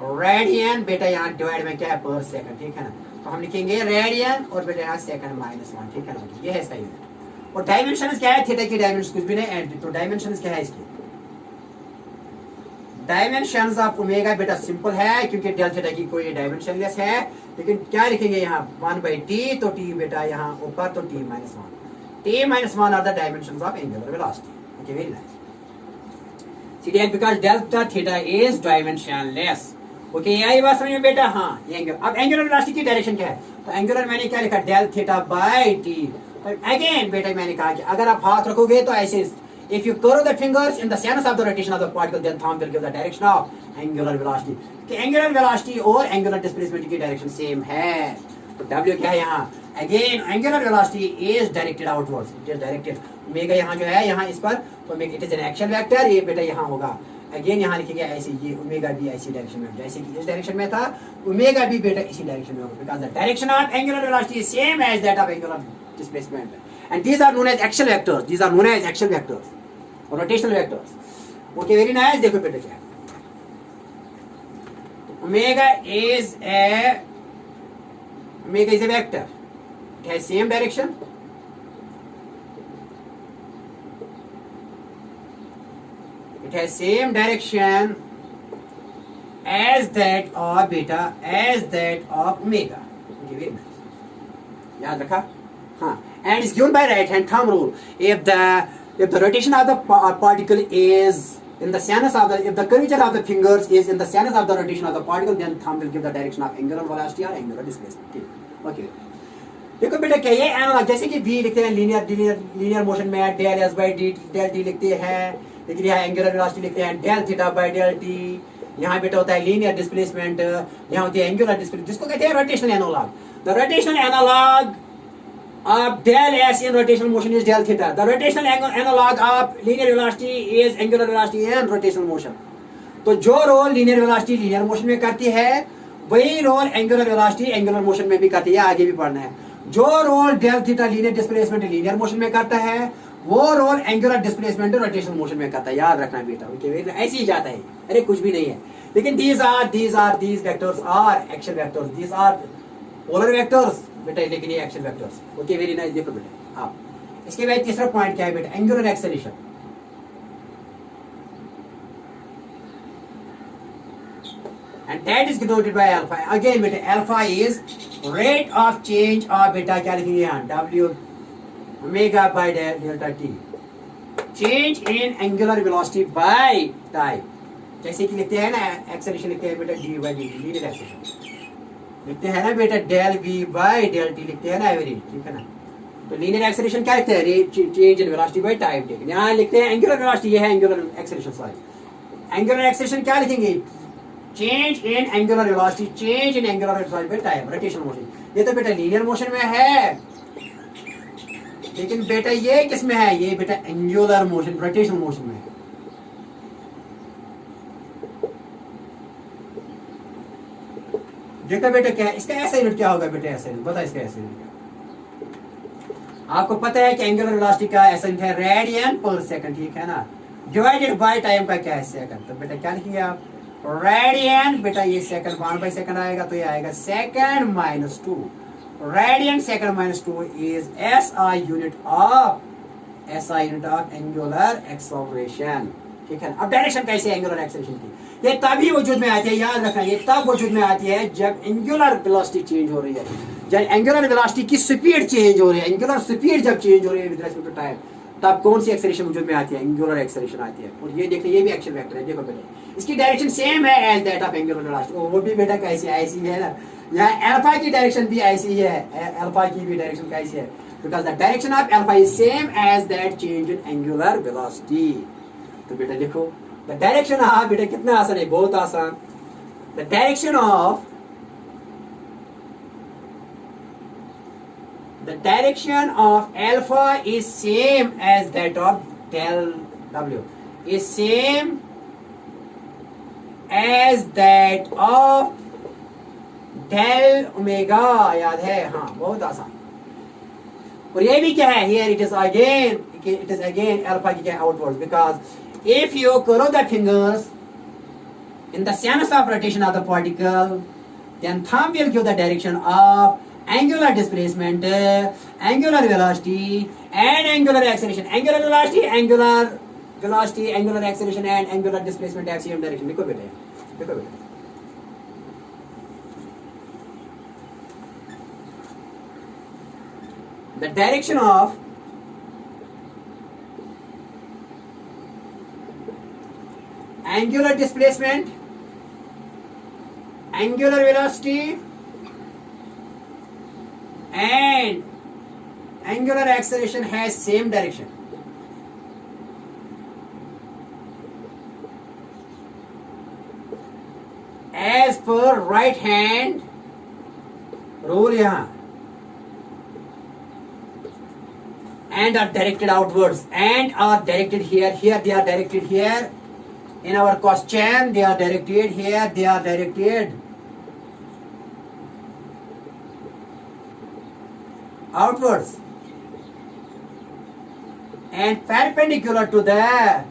रेडियन बेटा यहाँ डिवाइड में क्या है पर सेकंड, ठीक है ना। तो हम लिखेंगे रेडियन और बेटा यहाँ सेकंड -1, ठीक है ना। ये है इसका यूनिट। और डायमेंशन क्या है, थीटा की डायमेंशन कुछ भी नहीं, तो डायमेंशन क्या है इसकी, डायमेंशन ऑफ ओमेगा बेटा सिंपल है, क्योंकि डेल थीटा की कोई डायमेंशनलेस है। लेकिन क्या लिखेंगे यहाँ 1/t, तो t बेटा यहाँ ऊपर, तो t -1, t-1 are the dimensions of angular velocity. Okay, very nice. See that because delta theta is dimensionless. Okay, यही बात समझ में बेटा। हाँ, ये एंगुलर, अब एंगुलर वेलोसिटी की डायरेक्शन क्या है, तो एंगुलर मैंने क्या लिखा, डेल थीटा बाई टी। तो अगेन बेटा मैंने कहा कि अगर आप हाथ रखोगे तो ऐसे, if you curve the fingers in the sinus of the rotation of the particle, then thumb will give the direction of angular velocity। कि एंगुलर वेलोसिटी और एंगुलर डिस्प्लेसमेंट की डायरेक्शन सेम है। तो W क्या है यहाँ, again angular velocity is directed outwards, it is directed. Omega यहाँ जो है, यहाँ इस पर, तो it is an action vector, ये बेटा यहाँ होगा। अगेन यहाँ लिखेंगे ऐसे, ये ओमेगा भी ऐसी डायरेक्शन में, जैसे कि इस डायरेक्शन में था, ओमेगा भी बेटा इसी डायरेक्शन में होगा, because the direction of angular velocity is same as that of angular displacement, and these are known as action vectors, these are known as action vectors और rotational vectors. Okay, very nice. देखो बेटा क्या है, omega is a, omega is a vector, it has same direction, it has same direction as that of beta, as that of omega। okay, very nice, याद रखा। हाँ, and is given by right hand thumb rule। if the rotation of the particle is in the sinus of the, if the curvature of the fingers is in the sinus of the rotation of the particle, then thumb will give the direction of angular velocity or angular displacement। Okay, देखो बेटा क्या ये analogue, जैसे कि v लिखते हैं linear motion में del s by del t लिखते हैं, लेकिन यहाँ एंगुलर वेलोसिटी लिखते हैं del theta by del t। यहाँ बेटा होता है लीनियर डिस्प्लेसमेंट, यहाँ होती है एंगुलर डिस्प्लेसमेंट, जिसको कहते हैं rotational analog. The rotational analog of del s in rotational motion is del theta। the rotational analog of linear velocity is angular velocity in rotational motion। तो जो role linear velocity linear motion में करती है, वही role angular velocity angular motion में भी करती है, आगे भी पढ़ना है। जो role del theta linear displacement linear motion में करता है, वो role angular displacement rotational motion में करता है, याद रखना बेटा। ओके, ऐसे ही जाता है, अरे कुछ भी नहीं है। लेकिन these vectors are action vectors, these are polar vectors बेटा, लेकिन ये action vectors. Okay, very nice. देखो बेटा आप, इसके बाद तीसरा पॉइंट क्या है बेटा, angular acceleration. and that is denoted by alpha। again बेटा alpha is rate of change of बेटा क्या लिखेंगे यहाँ, W omega by delta t, change in angular velocity by time। जैसे कि लिखते हैं ना एक्सेलरेशन, लिखते हैं बेटा d by dt, linear acceleration लिखते हैं ना बेटा, del v by del t लिखते हैं ना एवरेज, ठीक है ना। तो लीनियर एक्सेलरेशन क्या लिखते हैं, change in velocity by time taken. यहाँ लिखते हैं एंगुलर वेलोसिटी, ये है angular acceleration, sorry angular acceleration क्या लिखेंगे, change in angular velocity, change in angular velocity by time, rotational motion. ये तो बेटा लीनियर मोशन में है, लेकिन बेटा ये किस में है, ये बेटा एंगुलर मोशन रोटेशनल मोशन में है। देखो बेटा क्या है इसका ऐसा यूनिट क्या होगा बेटा, ऐसा यूनिट बता इसका ऐसा यूनिट क्या। आपको पता है कि एंगुलर वेलोसिटी का ऐसा यूनिट है रेडियन पर सेकंड, ठीक है ना, डिवाइडेड बाय टाइम का क्या है सेकंड। तो बेटा क्या लिखेंगे आप, रेडियन, बेटा ये सेकंड 1/सेकंड आएगा तो ये आएगा second minus 2, radian second minus 2 is SI unit of angular acceleration, ठीक है ना। अब डायरेक्शन कैसे एंगुलर एक्सेलरेशन की, ये तभी वजूद में आती है, याद रखना ये तब वजूद में आती है जब एंगुलर वेलोसिटी चेंज हो रही है, जब एंगुलर वेलोसिटी की स्पीड चेंज हो रही है, एंगुलर स्पीड जब चेंज हो रही है विद रिस्पेक्ट टू टाइम, तब कौन सी एक्सेलरेशन वजूद में आती है, एंगुलर एक्सेलरेशन आती है। और ये देखिए ये भी एक्शन वेक्टर है, देखो बेटा इसकी डायरेक्शन सेम है as that of angular velocity, वो भी बेटा कैसी ऐसी है ना, यहाँ अल्फा की डायरेक्शन भी ऐसी है, अल्फा की भी डायरेक्शन कैसी है, because the direction of alpha is same as that change in angular velocity। तो बेटा देखो the direction of, बेटा कितना आसान है, बहुत आसान, the direction of alpha is same as that of del w, is same as that of del omega, याद है, हाँ बहुत आसान। और ये भी क्या है, here it is again alpha की क्या outwards, because if you curl the fingers in the sense of rotation of the particle, then thumb will give the direction of angular displacement, angular velocity and angular acceleration, angular velocity, angular acceleration and angular displacement axiom direction। देखो बेटा, देखो बेटा the direction of angular displacement, angular velocity and angular acceleration has same direction, as per right hand rule यहाँ, and are directed outwards and are directed here, they are directed here in our question, they are directed here, they are directed outwards and perpendicular to the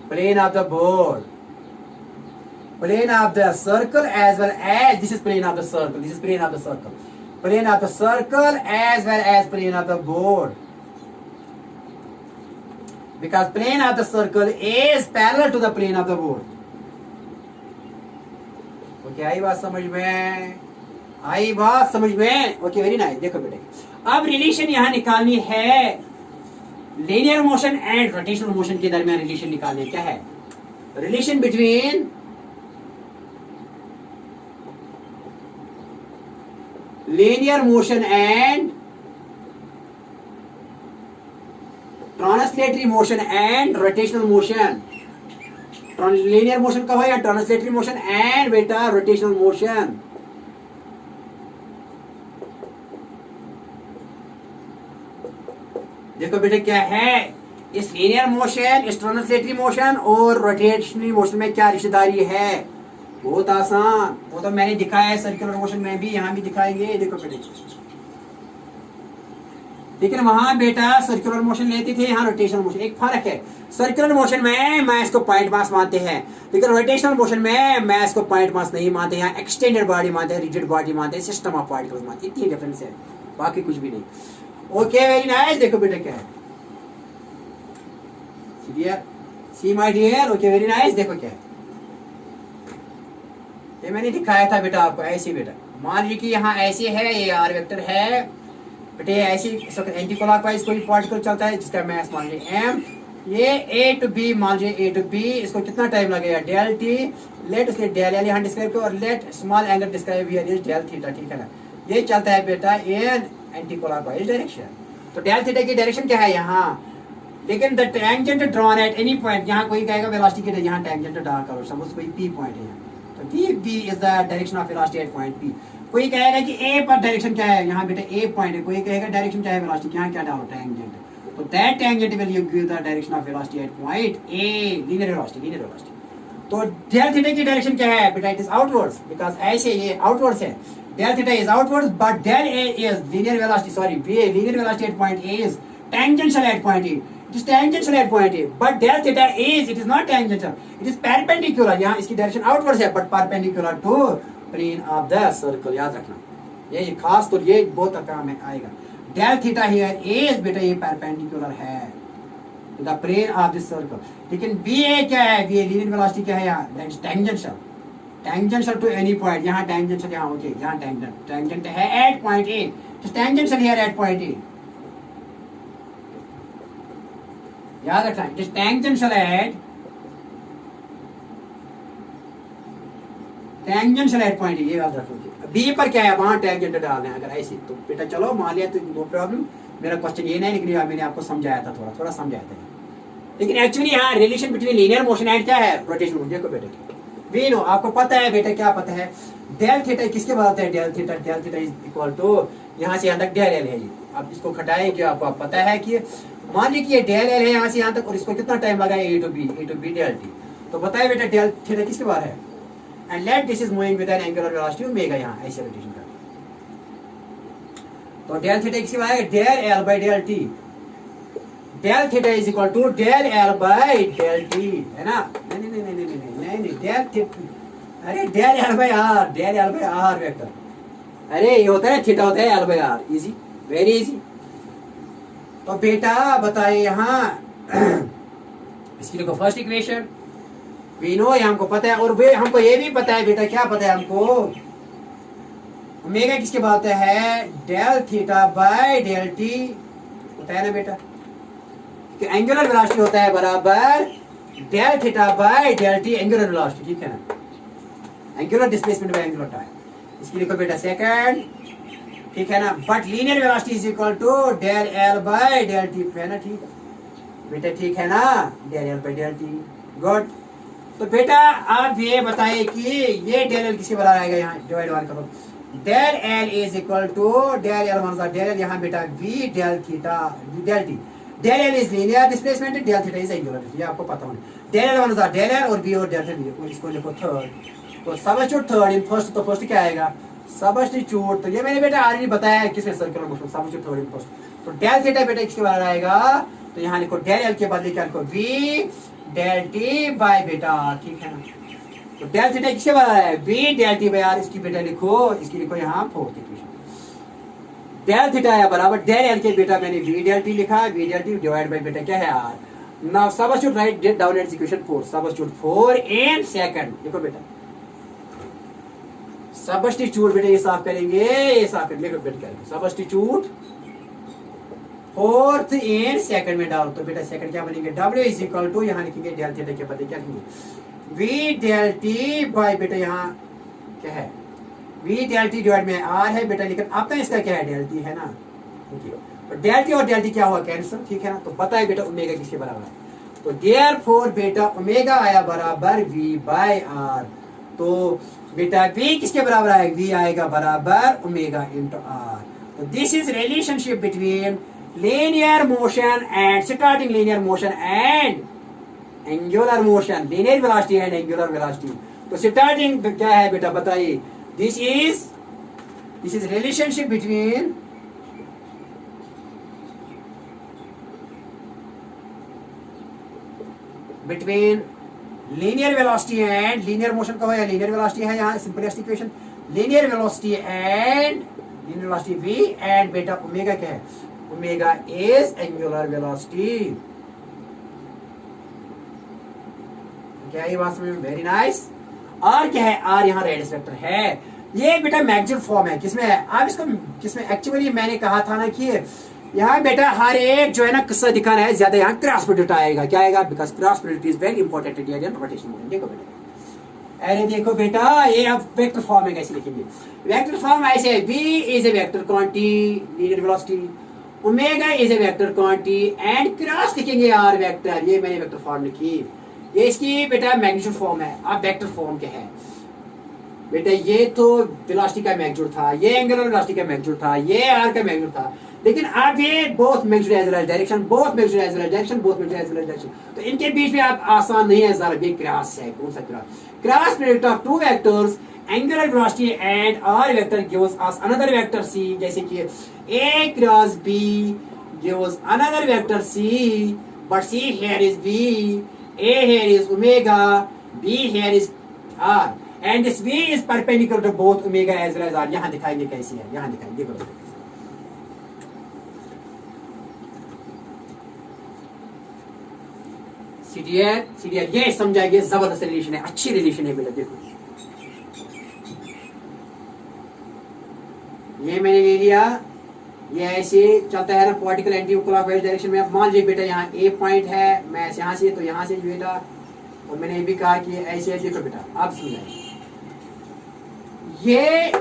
plane of the board, plane of the circle, as well as this is plane of the circle, this is plane of the circle, plane of the circle as well as plane of the board, because plane of the circle is parallel to the plane of the board। Okay I बात समझ में, आई बात समझ में, okay very nice. देखो बेटे अब relation यहाँ निकालनी है, linear motion and rotational motion के दरमियान रिलेशन निकालनी है। क्या है relation between linear motion and translatory motion and rotational motion, linear motion का हो या ट्रांसलेटरी मोशन एंड बेटा रोटेशनल मोशन। देखो बेटा क्या है इस लीनियर मोशन, इस ट्रांसलेटरी मोशन और रोटेशनल मोशन में क्या रिश्तेदारी है, बहुत आसान, वो तो मैंने दिखाया है सर्कुलर मोशन में भी, यहाँ भी दिखाएंगे। देखो बेटा लेकिन वहां बेटा सर्कुलर मोशन लेते थे, यहाँ रोटेशनल मोशन, एक फर्क है, सर्कुलर मोशन में मास को पॉइंट मास मानते हैं, लेकिन रोटेशनल मोशन में मास को पॉइंट मास नहीं मानते, यहाँ एक्सटेंडेड बॉडी मानते हैं, रिजिड बॉडी मानते हैं, सिस्टम ऑफ पार्टिकल्स मानते हैं, इतनी डिफरेंस है, बाकी कुछ भी नहीं। Okay very nice. देखो बेटा क्या है see my dear, okay very nice. देखो क्या है ये मैंने दिखाया था बेटा आपको, ऐसे बेटा मान लीजिए कि यहाँ ऐसे है, ये आर वेक्टर है बेटे, ऐसी एंटी क्लॉकवाइज कोई पार्टिकल चलता है जिसका मास मान लीजिए m, ये ए टू बी मान लीजिए ए टू बी, इसको कितना टाइम लगेगा डेल टी, लेट उसने डेल एल यहाँ डिस्क्राइब किया और let small angle describe here is del theta, ठीक है ना। ये चलता है बेटा इन एंटी क्लॉकवाइज डायरेक्शन, तो डेल थीटा की डायरेक्शन क्या है यहाँ, लेकिन the tangent drawn at any point, यहाँ कोई कहेगा वेलोसिटी के यहाँ टेंजेंट ड्रा करो, सपोज कोई पी पॉइंट है यहाँ, तो b is the direction of velocity at point p. कोई कहेगा कि ए पर डायरेक्शन क्या है, यहाँ बेटा ए पॉइंट है, कोई कहेगा डायरेक्शन क्या है वेलोसिटी, यहाँ क्या डालो टेंजेंट, तो that tangent will give the direction of velocity at point A, linear velocity, linear velocity. तो डेल थीटा की डायरेक्शन क्या है बेटा, इट इज आउटवर्ड्स, बिकॉज ऐसे ये आउटवर्ड्स है, del theta is outwards, but del a is linear velocity, sorry b linear velocity at point a is tangential at point E. It is tangential at point A, but del theta is, it is not tangential, it is perpendicular. यहाँ इसकी direction outwards है, but perpendicular to plane of the circle. याद रखना, ये खास तो ये बहुत काम में आएगा. Del theta here is बेटा ये perpendicular है to the plane of the circle. लेकिन BA क्या है, BA लीनियर वेलोसिटी क्या है यहाँ, that is tangential, tangential to any point. यहाँ tangential, यहाँ ओके, यहाँ tangent है at point A, it is tangential here at point A. याद रखना, it is tangential at point, ये याद रखोगे. बी पर क्या है, वहां टेंजेंट डालना है अगर ऐसे तो बेटा चलो मान लिया तो नो प्रॉब्लम. मेरा क्वेश्चन ये नहीं, लेकिन मैंने आपको समझाया था, थोड़ा समझाया था. लेकिन एक्चुअली यहाँ relation between linear motion and क्या है, रोटेशन. देखो बेटा वी नो, आपको पता है बेटा, क्या पता है, डेल थीटा किसके बराबर है, del theta is equal to यहाँ से यहाँ तक डेल एल है. अब इसको घटाएंगे, आपको पता है कि मान लीजिए ये डेल एल है यहाँ से यहाँ तक, और इसको कितना टाइम लगा है, ए टू बी डेल टी. तो बताइए बेटा डेल थीटा किसके बारे है, and let this is moving with N angular velocity omega, यहाँ ऐसे रोटेशन कर. तो डेल थीटा किसके बारे है, del l by del t. Del theta is equal to del l by del t, है ना. नहीं डेल थीटा, अरे del l by r vector. अरे ये होता है थीटा होता है l by r. Easy, very easy. तो बेटा बताइए यहाँ इसकी देखो फर्स्ट इक्वेशन, वी नो, ये हमको पता है, और वे हमको ये भी पता है बेटा, क्या पता है हमको, ओमेगा किसके बात है, del theta by del t होता है ना बेटा. एंगुलर वेलोसिटी होता है बराबर del theta by del t angular velocity, ठीक है ना, angular displacement by angular time. इसकी देखो बेटा सेकंड, ठीक है ना, but linear velocity is equal to del l by del t, है ना, ठीक है बेटा, ठीक है ना, del l by del t. Good. तो बेटा आप ये बताइए कि ये डेल एल किसके बराबर आएगा, यहाँ डिवाइड वन करो, del l is equal to del l one del l, यहाँ बेटा v del theta del t. Del l is linear displacement, del theta is angular, ये आपको पता होना. Del l one del l और v और del theta, इसको लिखो थर्ड. तो सबस्टिट्यूट थर्ड इन फर्स्ट, तो फर्स्ट क्या आएगा, सबस्टिट्यूट. तो ये मैंने बेटा ऑलरेडी बताया है किसमें, circular motion, substitute third in first. तो डेल थीटा बेटा किसके बराबर आएगा, तो यहाँ लिखो डेल एल के बदले क्या लिखो, वी डेल टी बाय बेटा, ठीक है ना. तो डेल थीटा किसके बराबर है, v del t by r. इसकी बेटा लिखो, इसकी लिखो यहाँ फोर्थ इक्वेशन. डेल थीटा है बराबर डेल एल के बेटा मैंने वी डेल टी लिखा, v del t divide by बेटा क्या है r. Now substitute write down at equation 4, substitute 4 in second. देखो बेटा सबस्टिट्यूट बेटा, ये साफ करेंगे, ये साफ करेंगे बेटा, क्या सबस्टिट्यूट फोर्थ इन सेकंड में डाल. तो बेटा सेकंड क्या बनेंगे, W इज इक्वल टू, यहाँ लिखेंगे डेल थीटा के बदले क्या लिखेंगे, V डेल टी बाय बेटा यहाँ क्या है, V डेल टी डिवाइड में R है बेटा, लेकिन अब तक इसका क्या है, डेल टी है ना. तो डेल टी और डेल टी क्या हुआ, कैंसिल, ठीक है ना. तो बताए बेटा ओमेगा किसके बराबर है, तो देयरफॉर बेटा ओमेगा आया बराबर V बाय R. तो बेटा V किसके बराबर आएगा, V आएगा बराबर ओमेगा इंटू R. तो this is relationship between linear motion and starting linear motion and angular motion, linear velocity and angular velocity. तो starting क्या है बेटा बताइए, this is relationship between linear velocity and linear motion का है, linear velocity है यहाँ simplest equation, linear velocity v and बेटा ओमेगा क्या है, ओमेगा इज एंगुलर वेलोसिटी. क्या ये बात समझ में, वेरी नाइस. आर क्या है, आर यहाँ रेडियस वेक्टर है. ये बेटा मैग्नीट्यूड फॉर्म है, किसमें है, आप इसको किसमें, एक्चुअली मैंने कहा था ना कि यहाँ बेटा हर एक जो है ना किस्सा दिखाना है, ज्यादा यहाँ क्रॉस प्रोडक्ट आएगा. क्या आएगा, because cross product is very important in rotation motion. देखो बेटा, अरे देखो बेटा ये अब वेक्टर फॉर्म है, कैसे लिखेंगे, वेक्टर फॉर्म ऐसे है, v is a vector quantity linear velocity, omega is a vector quantity and cross लिखेंगे आर वेक्टर. ये मैंने वेक्टर फॉर्म लिखी, ये इसकी बेटा मैग्नीट्यूड फॉर्म है. अब वेक्टर फॉर्म क्या है बेटा, ये तो वेलोसिटी का मैग्नीट्यूड था, ये एंगुलर वेलोसिटी का मैग्नीट्यूड था, ये आर का मैग्नीट्यूड था. लेकिन अब ये both mixed as well as direction, both mixed as well as direction, both mixed as well as direction, तो इनके बीच में आप आसान नहीं है जरा भी क्रॉस है। कौन सा cross? Cross product of two vectors angular velocity and r vector gives us another vector c, जैसे कि a cross b gives another vector c, but c here is b, a here is omega, b here is r, and this b is perpendicular to both omega as well as r। यहाँ दिखाएंगे कैसी है, यहाँ दिखाएंगे, देखो CDR ये समझाइए, जबरदस्त रिलेशन है, अच्छी रिलेशन है बेटा। देखो ये मैंने ले लिया, ये ऐसे चलता है ना पार्टिकल एंटी क्लॉकवाइज डायरेक्शन में। मान लीजिए बेटा यहाँ ए पॉइंट है, मैं यहाँ से तो यहाँ से बेटा, और मैंने ये भी कहा कि ऐसे है। देखो बेटा आप समझाइए, ये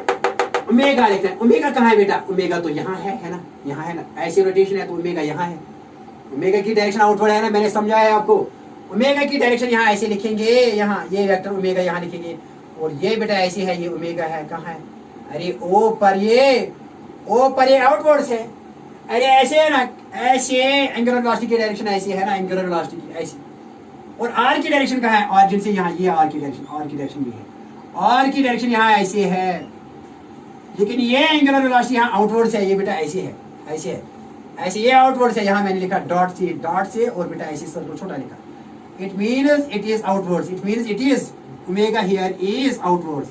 ओमेगा लिखना है, ओमेगा कहाँ है बेटा? ओमेगा तो यहाँ है ना, यहाँ है ना, ऐसे रोटेशन है तो ओमेगा यहाँ है। ओमेगा की डायरेक्शन आउटवर्ड है ना, मैंने समझाया आपको। ओमेगा की डायरेक्शन यहाँ ऐसे लिखेंगे, यहाँ ये वेक्टर ओमेगा यहाँ लिखेंगे, और ये बेटा ऐसे है, ये ओमेगा है, कहाँ है? अरे ओ पर ये आउटवर्ड्स है। अरे ऐसे है ना, ऐसे एंगुलर वेलोसिटी की डायरेक्शन ऐसी है ना, एंगुलर वेलोसिटी की ऐसी। और आर की डायरेक्शन कहाँ है? ऑरिजिन से यहाँ, ये आर की डायरेक्शन ये है, आर की डायरेक्शन यहाँ ऐसे है, लेकिन ये एंगुलर वेलोसिटी यहाँ आउटवर्ड्स है। ये बेटा ऐसे है, ऐसे है, ऐसे ये आउटवर्ड्स है। यहाँ मैंने लिखा डॉट से और बेटा ऐसे सर्कल छोटा लिखा। It means it is outwards, it means it is omega here is outwards.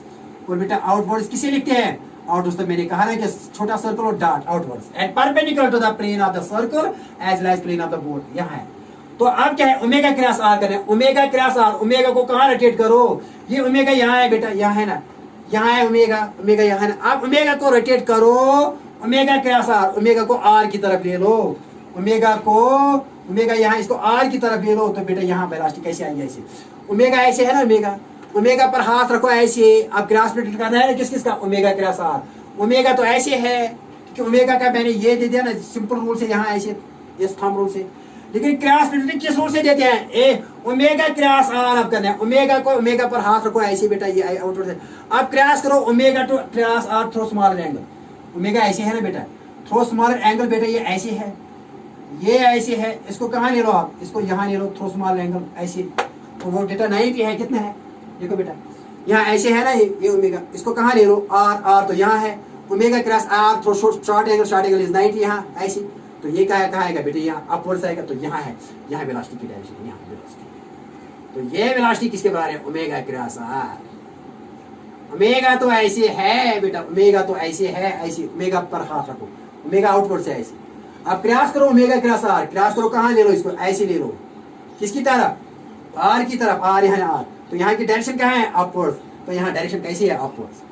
और बेटा आउटवर्ड्स किसे लिखते हैं? आउटवर्ड्स तो मैंने कहा ना कि छोटा सर्कल और dot outwards and perpendicular to the plane of the circle as well as plane of the board. यहाँ है तो अब क्या है? ओमेगा क्रॉस आर करना है, ओमेगा क्रॉस आर। ओमेगा को कहाँ रोटेट करो? ये ओमेगा यहाँ है बेटा, यहाँ है ना, यहाँ है ओमेगा, ओमेगा यहाँ है ना। अब ओमेगा को रोटेट करो, ओमेगा क्रॉस आर, ओमेगा को आर की तरफ ले लो, ओमेगा यहाँ इसको आर की तरफ ले लो, तो बेटा यहाँ वेलोसिटी कैसे आएगी? ऐसे ओमेगा ऐसे है ना, ओमेगा पर हाथ रखो ऐसे। अब क्रॉस प्रोडक्ट करना है किस का? Omega cross are. ओमेगा तो ऐसे है कि ओमेगा का मैंने ये दे दिया ना सिंपल रूल से, यहाँ ऐसे इस थंब रूल से। लेकिन क्रॉस प्रोडक्ट किस रूल से देते हैं? ए ओमेगा क्रॉस आर। अब करना है ओमेगा को, ओमेगा पर हाथ रखो ऐसे बेटा, ये आउटवर्ड से। अब क्रॉस करो omega to cross r through smaller angle. Omega ऐसे है ना बेटा, थ्रो स्मॉलर एंगल बेटा ये ऐसे है, ये ऐसे है। इसको कहाँ ले लो आप? इसको यहाँ ले लो, थ्रो स्मॉलर एंगल ऐसे। तो वो बेटा 90 है, कितना है? देखो बेटा यहाँ ऐसे है ना, ये ओमेगा, इसको कहाँ ले लो? आर तो यहाँ है, omega cross r through short angle is 90 यहाँ ऐसे। तो ये कहाँ आएगा बेटा? यहाँ अपवर्ड्स आएगा, तो यहाँ है, यहाँ वेलोसिटी की डायरेक्शन, यहाँ वेलोसिटी। तो ये वेलोसिटी किसके बराबर है? Omega cross are. ओमेगा तो ऐसे है बेटा, ओमेगा तो ऐसे है, ऐसे ओमेगा पर हाथ रखो, ओमेगा आउटवर्ड से ऐसे। अब क्रॉस करो ओमेगा क्रॉस आर, क्रॉस करो कहाँ ले लो? इसको ऐसे ले लो, किसकी तरफ? आर की तरफ। आर यहाँ आर, तो यहाँ की डायरेक्शन क्या है? अपवर्ड। तो यहाँ डायरेक्शन कैसी है? अपवर्ड।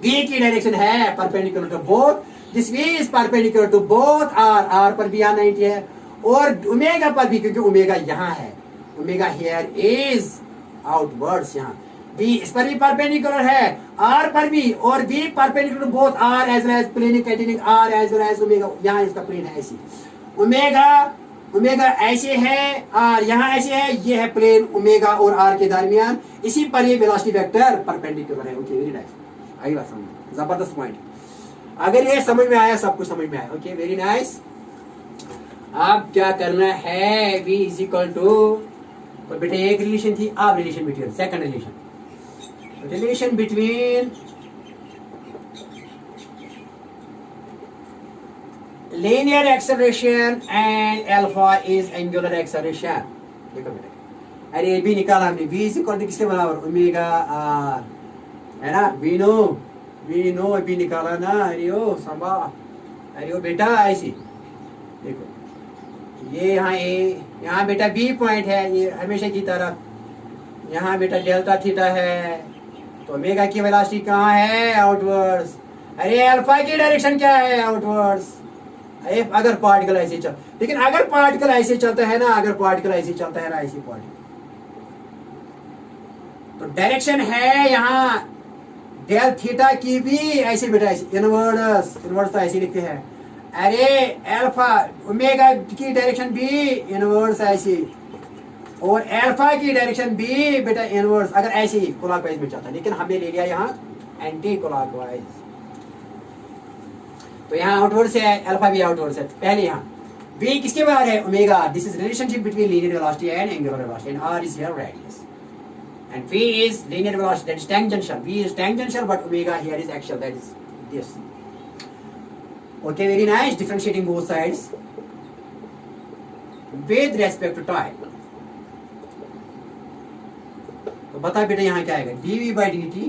बी की डायरेक्शन है perpendicular to both, this v is perpendicular to both r. R पर भी यहाँ 90 है, और ओमेगा पर भी, क्योंकि ओमेगा यहाँ है, ओमेगा हियर इज आउटवर्ड्स। यहाँ बी इस पर भी परपेंडिकुलर है, आर पर भी, और b perpendicular to both r as well as plane containing r as well as omega. यहाँ इसका प्लेन है ऐसे, ओमेगा ऐसे है, आर यहाँ ऐसे है, ये है प्लेन ओमेगा और आर के दरमियान। इसी पर ये वेलोसिटी वेक्टर परपेंडिकुलर है। ओके, वेरी नाइस, आई बात समझ, जबरदस्त पॉइंट। अगर ये समझ में आया, सब कुछ समझ में आया, ओके वेरी नाइस। अब क्या करना है? v इज इक्वल टू, बेटा एक रिलेशन थी, अब relation between, second relation between linear acceleration and alpha is angular acceleration। देखो बेटा, अरे ये भी निकाला हमने, v इज इक्वल टू किसके बराबर? ओमेगा आर, है ना? वी नो भी निकाला ना। अरे ओ संभा, अरे ओ बेटा ऐसे देखो, ये यहाँ ए, यहाँ बेटा बी पॉइंट है, ये हमेशा की तरफ, यहाँ बेटा डेल्टा थीटा है, तो ओमेगा की वेलोसिटी कहाँ है? आउटवर्ड्स। अरे अल्फा की डायरेक्शन क्या है? आउटवर्ड्स। अगर पार्टिकल ऐसे चल, लेकिन अगर पार्टिकल ऐसे चलता है ना, अगर पार्टिकल ऐसे चलता है ना, ऐसी पार्टिकल, तो डायरेक्शन है यहाँ डेल थीटा की भी ऐसे बेटा, ऐसे इनवर्स तो ऐसे लिखते हैं। अरे अल्फा ओमेगा की डायरेक्शन भी इनवर्स ऐसी, और अल्फा की डायरेक्शन भी बेटा इनवर्स, अगर ऐसे ही क्लॉकवाइज में चलता है, लेकिन हमने ले लिया यहाँ एंटी क्लॉकवाइज। तो यहाँ आउटवर्ड से है, अल्फा भी आउटवर्ड से। पहले यहाँ v किसके बाहर है, omega. This is relationship between linear velocity and angular velocity and r is here radius and v is linear velocity, that is tangential. V is tangential, but omega here is axial, that is this. Okay, very nice. Differentiating both sides with respect to time. तो बता बेटा यहाँ क्या आएगा, dv by dt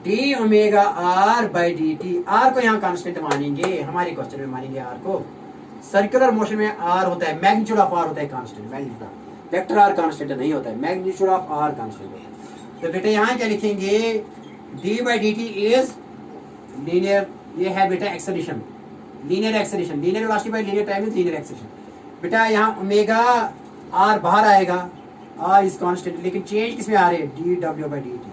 d omega r by dt। r को यहाँ constant मानेंगे, हमारे क्वेश्चन में मानेंगे r को। सर्कुलर मोशन में r होता है, मैग्नीट्यूड ऑफ r होता है कांस्टेंट, वैल्यू का। वेक्टर आर कांस्टेंट नहीं होता है, मैग्नीट्यूड ऑफ आर कांस्टेंट होता है। तो बेटा यहाँ क्या लिखेंगे, d by D t is linear, ये है बेटा acceleration, linear acceleration, linear velocity by linear time is linear acceleration. बेटा यहाँ ओमेगा आर बाहर आएगा, आर इज कांस्टेंट, लेकिन चेंज किसमें आ रहे हैं, d W by D t,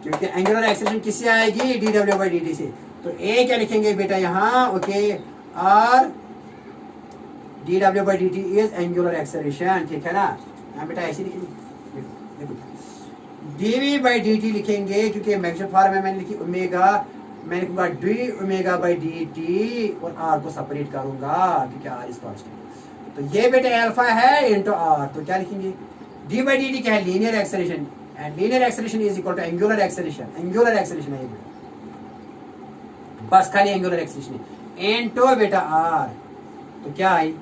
क्योंकि एंगुलर एक्सेलरेशन किससे आएगी, d W by D t से। तो ए क्या लिखेंगे बेटा यहाँ, okay, r dw by dt is angular acceleration, ठीक है ना। यहाँ बेटा ऐसे लिखेंगे, dv by dt लिखेंगे क्योंकि मैक्सिमम फॉर्म में मैंने लिखी ओमेगा, मैं लिखूंगा d ओमेगा by dt और r को सेपरेट करूंगा क्योंकि r इज कांस्टेंट। तो ये बेटा अल्फा है इनटू r, तो क्या लिखेंगे, d by dt क्या है, linear acceleration, and linear acceleration is equal to angular acceleration. Angular acceleration है ये बेटा, बस खाली एंगुलर एक्सेलरेशन इनटू बेटा r। तो क्या आई,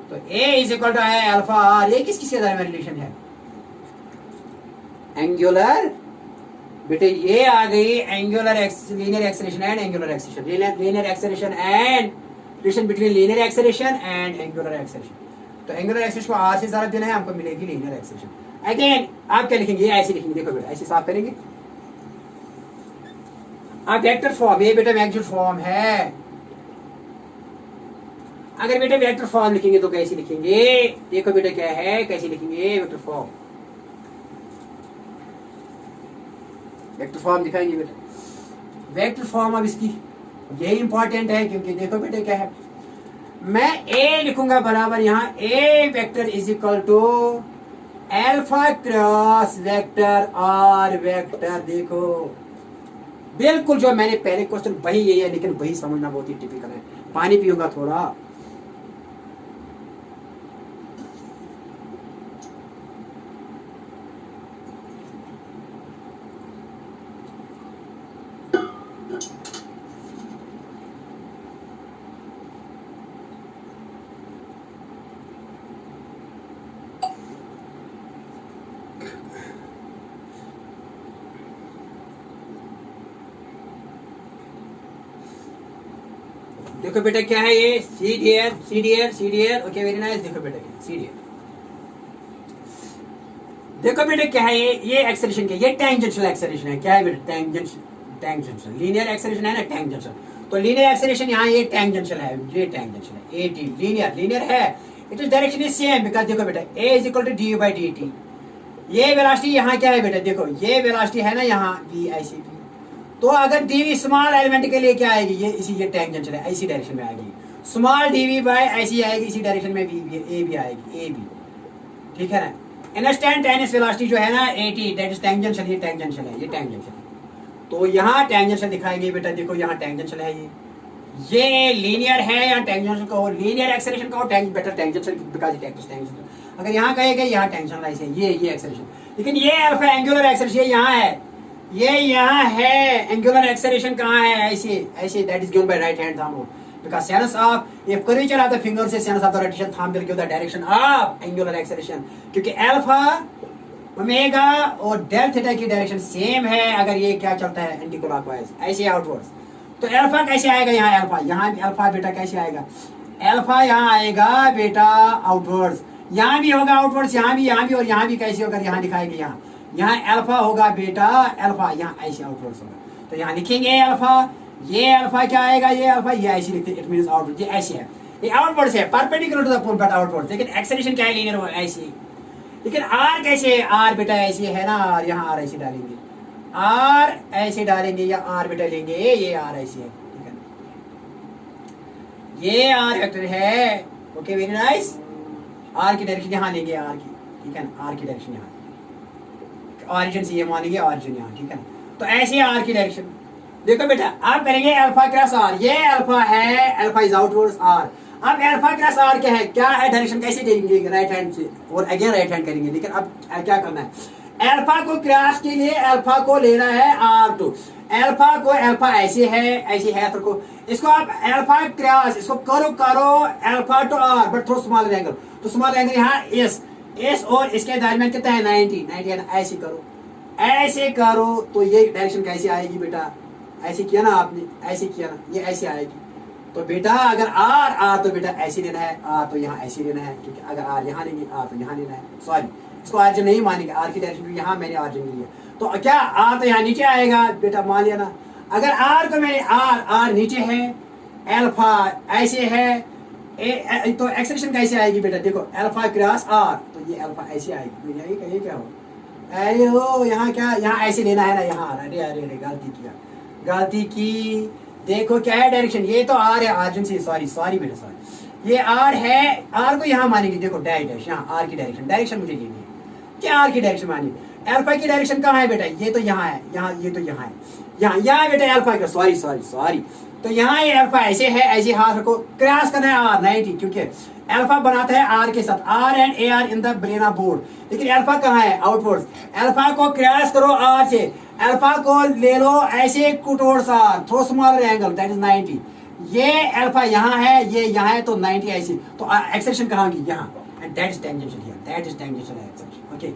तो a इज इक्वल टू है अल्फा आर। ये किस किसके बारे में रिलेशन है, एंगुलर, बेटे ये आ गई angular linear acceleration and angular acceleration, linear acceleration and relation between linear acceleration and angular acceleration. तो एंगुलर एक्सेलरेशन को आर से ज़रा देना है, हमको मिलेगी लीनियर एक्सेलरेशन। अगेन आप क्या लिखेंगे, ऐसे लिखेंगे, देखो बेटा ऐसे साफ करेंगे आप, वेक्टर फॉर्म, ये बेटा मैग्नीट्यूड फॉर्म है। अगर बेटा वेक्टर फॉर्म लिखेंगे तो कैसे लिखेंगे, देखो बेटा क्या है, कैसे लिखेंगे वेक्टर फॉर्म, वेक्टर फॉर्म दिखाएंगे बेटा। वेक्टर फॉर्म अब इसकी यही इंपॉर्टेंट है, क्योंकि देखो बेटा क्या है, मैं ए लिखूंगा बराबर यहाँ A vector is equal to alpha cross vector R vector. देखो बिल्कुल जो मैंने पहले क्वेश्चन वही यही है, लेकिन वही समझना बहुत ही टिपिकल है। पानी पीऊंगा थोड़ा। देखो बेटा क्या है ये, सी डी एर, सी डी एर, सी डी एर, ओके वेरी नाइस। देखो बेटा सी डी एर, देखो बेटा क्या है ये एक्सेलरेशन क्या है, ये टैंजेंशियल एक्सेलरेशन है। क्या है बेटा, टैंजेंशियल, लीनियर एक्सेलरेशन है ना, टैंजेंशियल। तो लीनियर एक्सेलरेशन यहाँ ये टैंजेंशियल है, ये टैंजेंशियल है, ए टी लीनियर है, it is direction is same, because देखो बेटा A is equal to D by D T. ये वेलोसिटी यहाँ क्या है बेटा, देखो ये वेलोसिटी है ना यहाँ वी आई सी, तो अगर डीवी स्मॉल एलिमेंट के लिए क्या आएगी, ये इसी ये टेंजेंशियल है, इसी डायरेक्शन में आएगी। स्मॉल डीवी बाय ऐसी आएगी, इसी डायरेक्शन में भी ए भी आएगी, ए भी, ठीक है ना। इंस्टेंटेनियस वेलोसिटी जो है ना 80, दैट इज टेंजेंशियल, ये टेंजेंशियल है, ये टेंजेंशियल है। तो यहाँ टेंजेंशियल दिखाएंगे बेटा, देखो यहाँ टेंजेंशियल है, ये लीनियर है, यहाँ टेंजेंशियल का हो, लीनियर एक्सेलरेशन का हो, better tangential because it acts tangential. अगर यहाँ कहेगा यहाँ टेंशन ऐसे, ये एक्सेलरेशन, लेकिन ये अल्फा एंगुलर एक्सेलरेशन यहाँ है, ये यहाँ है, एंगुलर एक्सेलरेशन कहाँ है, ऐसे ऐसे, that is given by right hand thumb rule, because sense of if curvature of the finger से sense of the rotation thumb will give the direction of angular acceleration, क्योंकि अल्फा ओमेगा और del theta की direction same है अगर ये क्या चलता है एंटी क्लॉकवाइज, ऐसे आउटवर्ड्स। तो अल्फा कैसे आएगा यहाँ, अल्फा यहाँ भी अल्फा बेटा कैसे आएगा, अल्फा यहाँ आएगा बेटा आउटवर्ड्स, यहाँ भी होगा आउटवर्ड्स, यहाँ भी और यहाँ भी कैसे होगा, यहाँ दिखाएंगे, यहाँ अल्फा होगा बेटा, अल्फा यहाँ ऐसे आउटवर्ड्स होगा। तो यहाँ लिखेंगे अल्फा, ये अल्फा क्या आएगा, ये अल्फा, ये ऐसे लिखते हैं, इट मींस आउटवर्ड, ये ऐसे है, ये आउटवर्ड्स है, perpendicular to the pole but outwards. लेकिन एक्सेलरेशन क्या है, लीनियर ऐसे। लेकिन आर कैसे है, आर बेटा ऐसे है ना, आर यहाँ आर ऐसे डालेंगे, आर ऐसे डालेंगे, या आर बेटा लेंगे, ये आर ऐसे है, ठीक है, ये आर वेक्टर है, ओके वेरी नाइस। आर की डायरेक्शन यहाँ लेंगे, आर की, ठीक है ना, आर की डायरेक्शन यहाँ, ऑरिजिन से ये मानेंगे ऑरिजिन यहाँ, ठीक है ना। तो ऐसे आर की डायरेक्शन, देखो बेटा आप करेंगे अल्फा क्रॉस आर, ये अल्फा है, अल्फा इज आउटवर्ड्स आर। अब अल्फा क्रॉस आर क्या है, क्या है डायरेक्शन, कैसे देंगे राइट हैंड से और अगेन राइट हैंड करेंगे। लेकिन अब क्या करना है, अल्फा को क्रॉस के लिए अल्फा को लेना है R2। अल्फा को, अल्फा ऐसे है तो इसको आप अल्फा क्रॉस इसको करो alpha to R but through small angle. तो स्मॉल एंगल यहाँ एस और इसके दरमियान कितना है 90 है ना। ऐसे करो तो ये डायरेक्शन कैसे आएगी बेटा, ऐसे किया ना आपने, ऐसे किया ना, ये ऐसे आएगी। तो बेटा अगर आर तो बेटा ऐसे लेना है, आर तो यहाँ ऐसे लेना है, क्योंकि अगर आर यहाँ लेंगे आर तो यहाँ लेना है। सॉरी इसको आर्जन नहीं मानेंगे, आर की डायरेक्शन यहाँ मैंने आर्जन लिया तो क्या आर तो यहाँ नीचे आएगा बेटा, मान लिया ना। अगर आर को मैंने आर नीचे है, अल्फा ऐसे है, तो एक्सेलेरेशन कैसे आएगी बेटा, देखो अल्फा क्रॉस आर तो ये अल्फा ऐसे आएगी। तो यही क्या हो, अरे हो यहाँ क्या, यहाँ ऐसे लेना है ना, यहाँ अरे गलती की। देखो क्या है डायरेक्शन, ये तो आर है आर्जन से, सॉरी बेटा सॉरी, ये आर है, आर को यहाँ मानेंगे। देखो डैश यहाँ आर की डायरेक्शन मुझे लेनी है, क्या आर की डायरेक्शन मानी। अल्फा की डायरेक्शन कहाँ है बेटा, ये तो यहाँ है, ये तो यहाँ है, यहाँ बेटा अल्फा का, सॉरी तो यहाँ ये अल्फा ऐसे है, ऐसे हाथ रखो, क्रॉस करना है आर 90, क्योंकि अल्फा बनाता है आर के साथ, r and a are in the plane of board. लेकिन अल्फा कहाँ है, आउटवर्ड्स। अल्फा को क्रॉस करो आर से, अल्फा को ले लो ऐसे towards r, through smaller angle that is 90। ये अल्फा यहाँ है, ये यहाँ है, तो 90 ऐसी, तो एक्सेलेरेशन कहाँ होगी, यहाँ, and that is tangential here, that is tangential acceleration. Okay,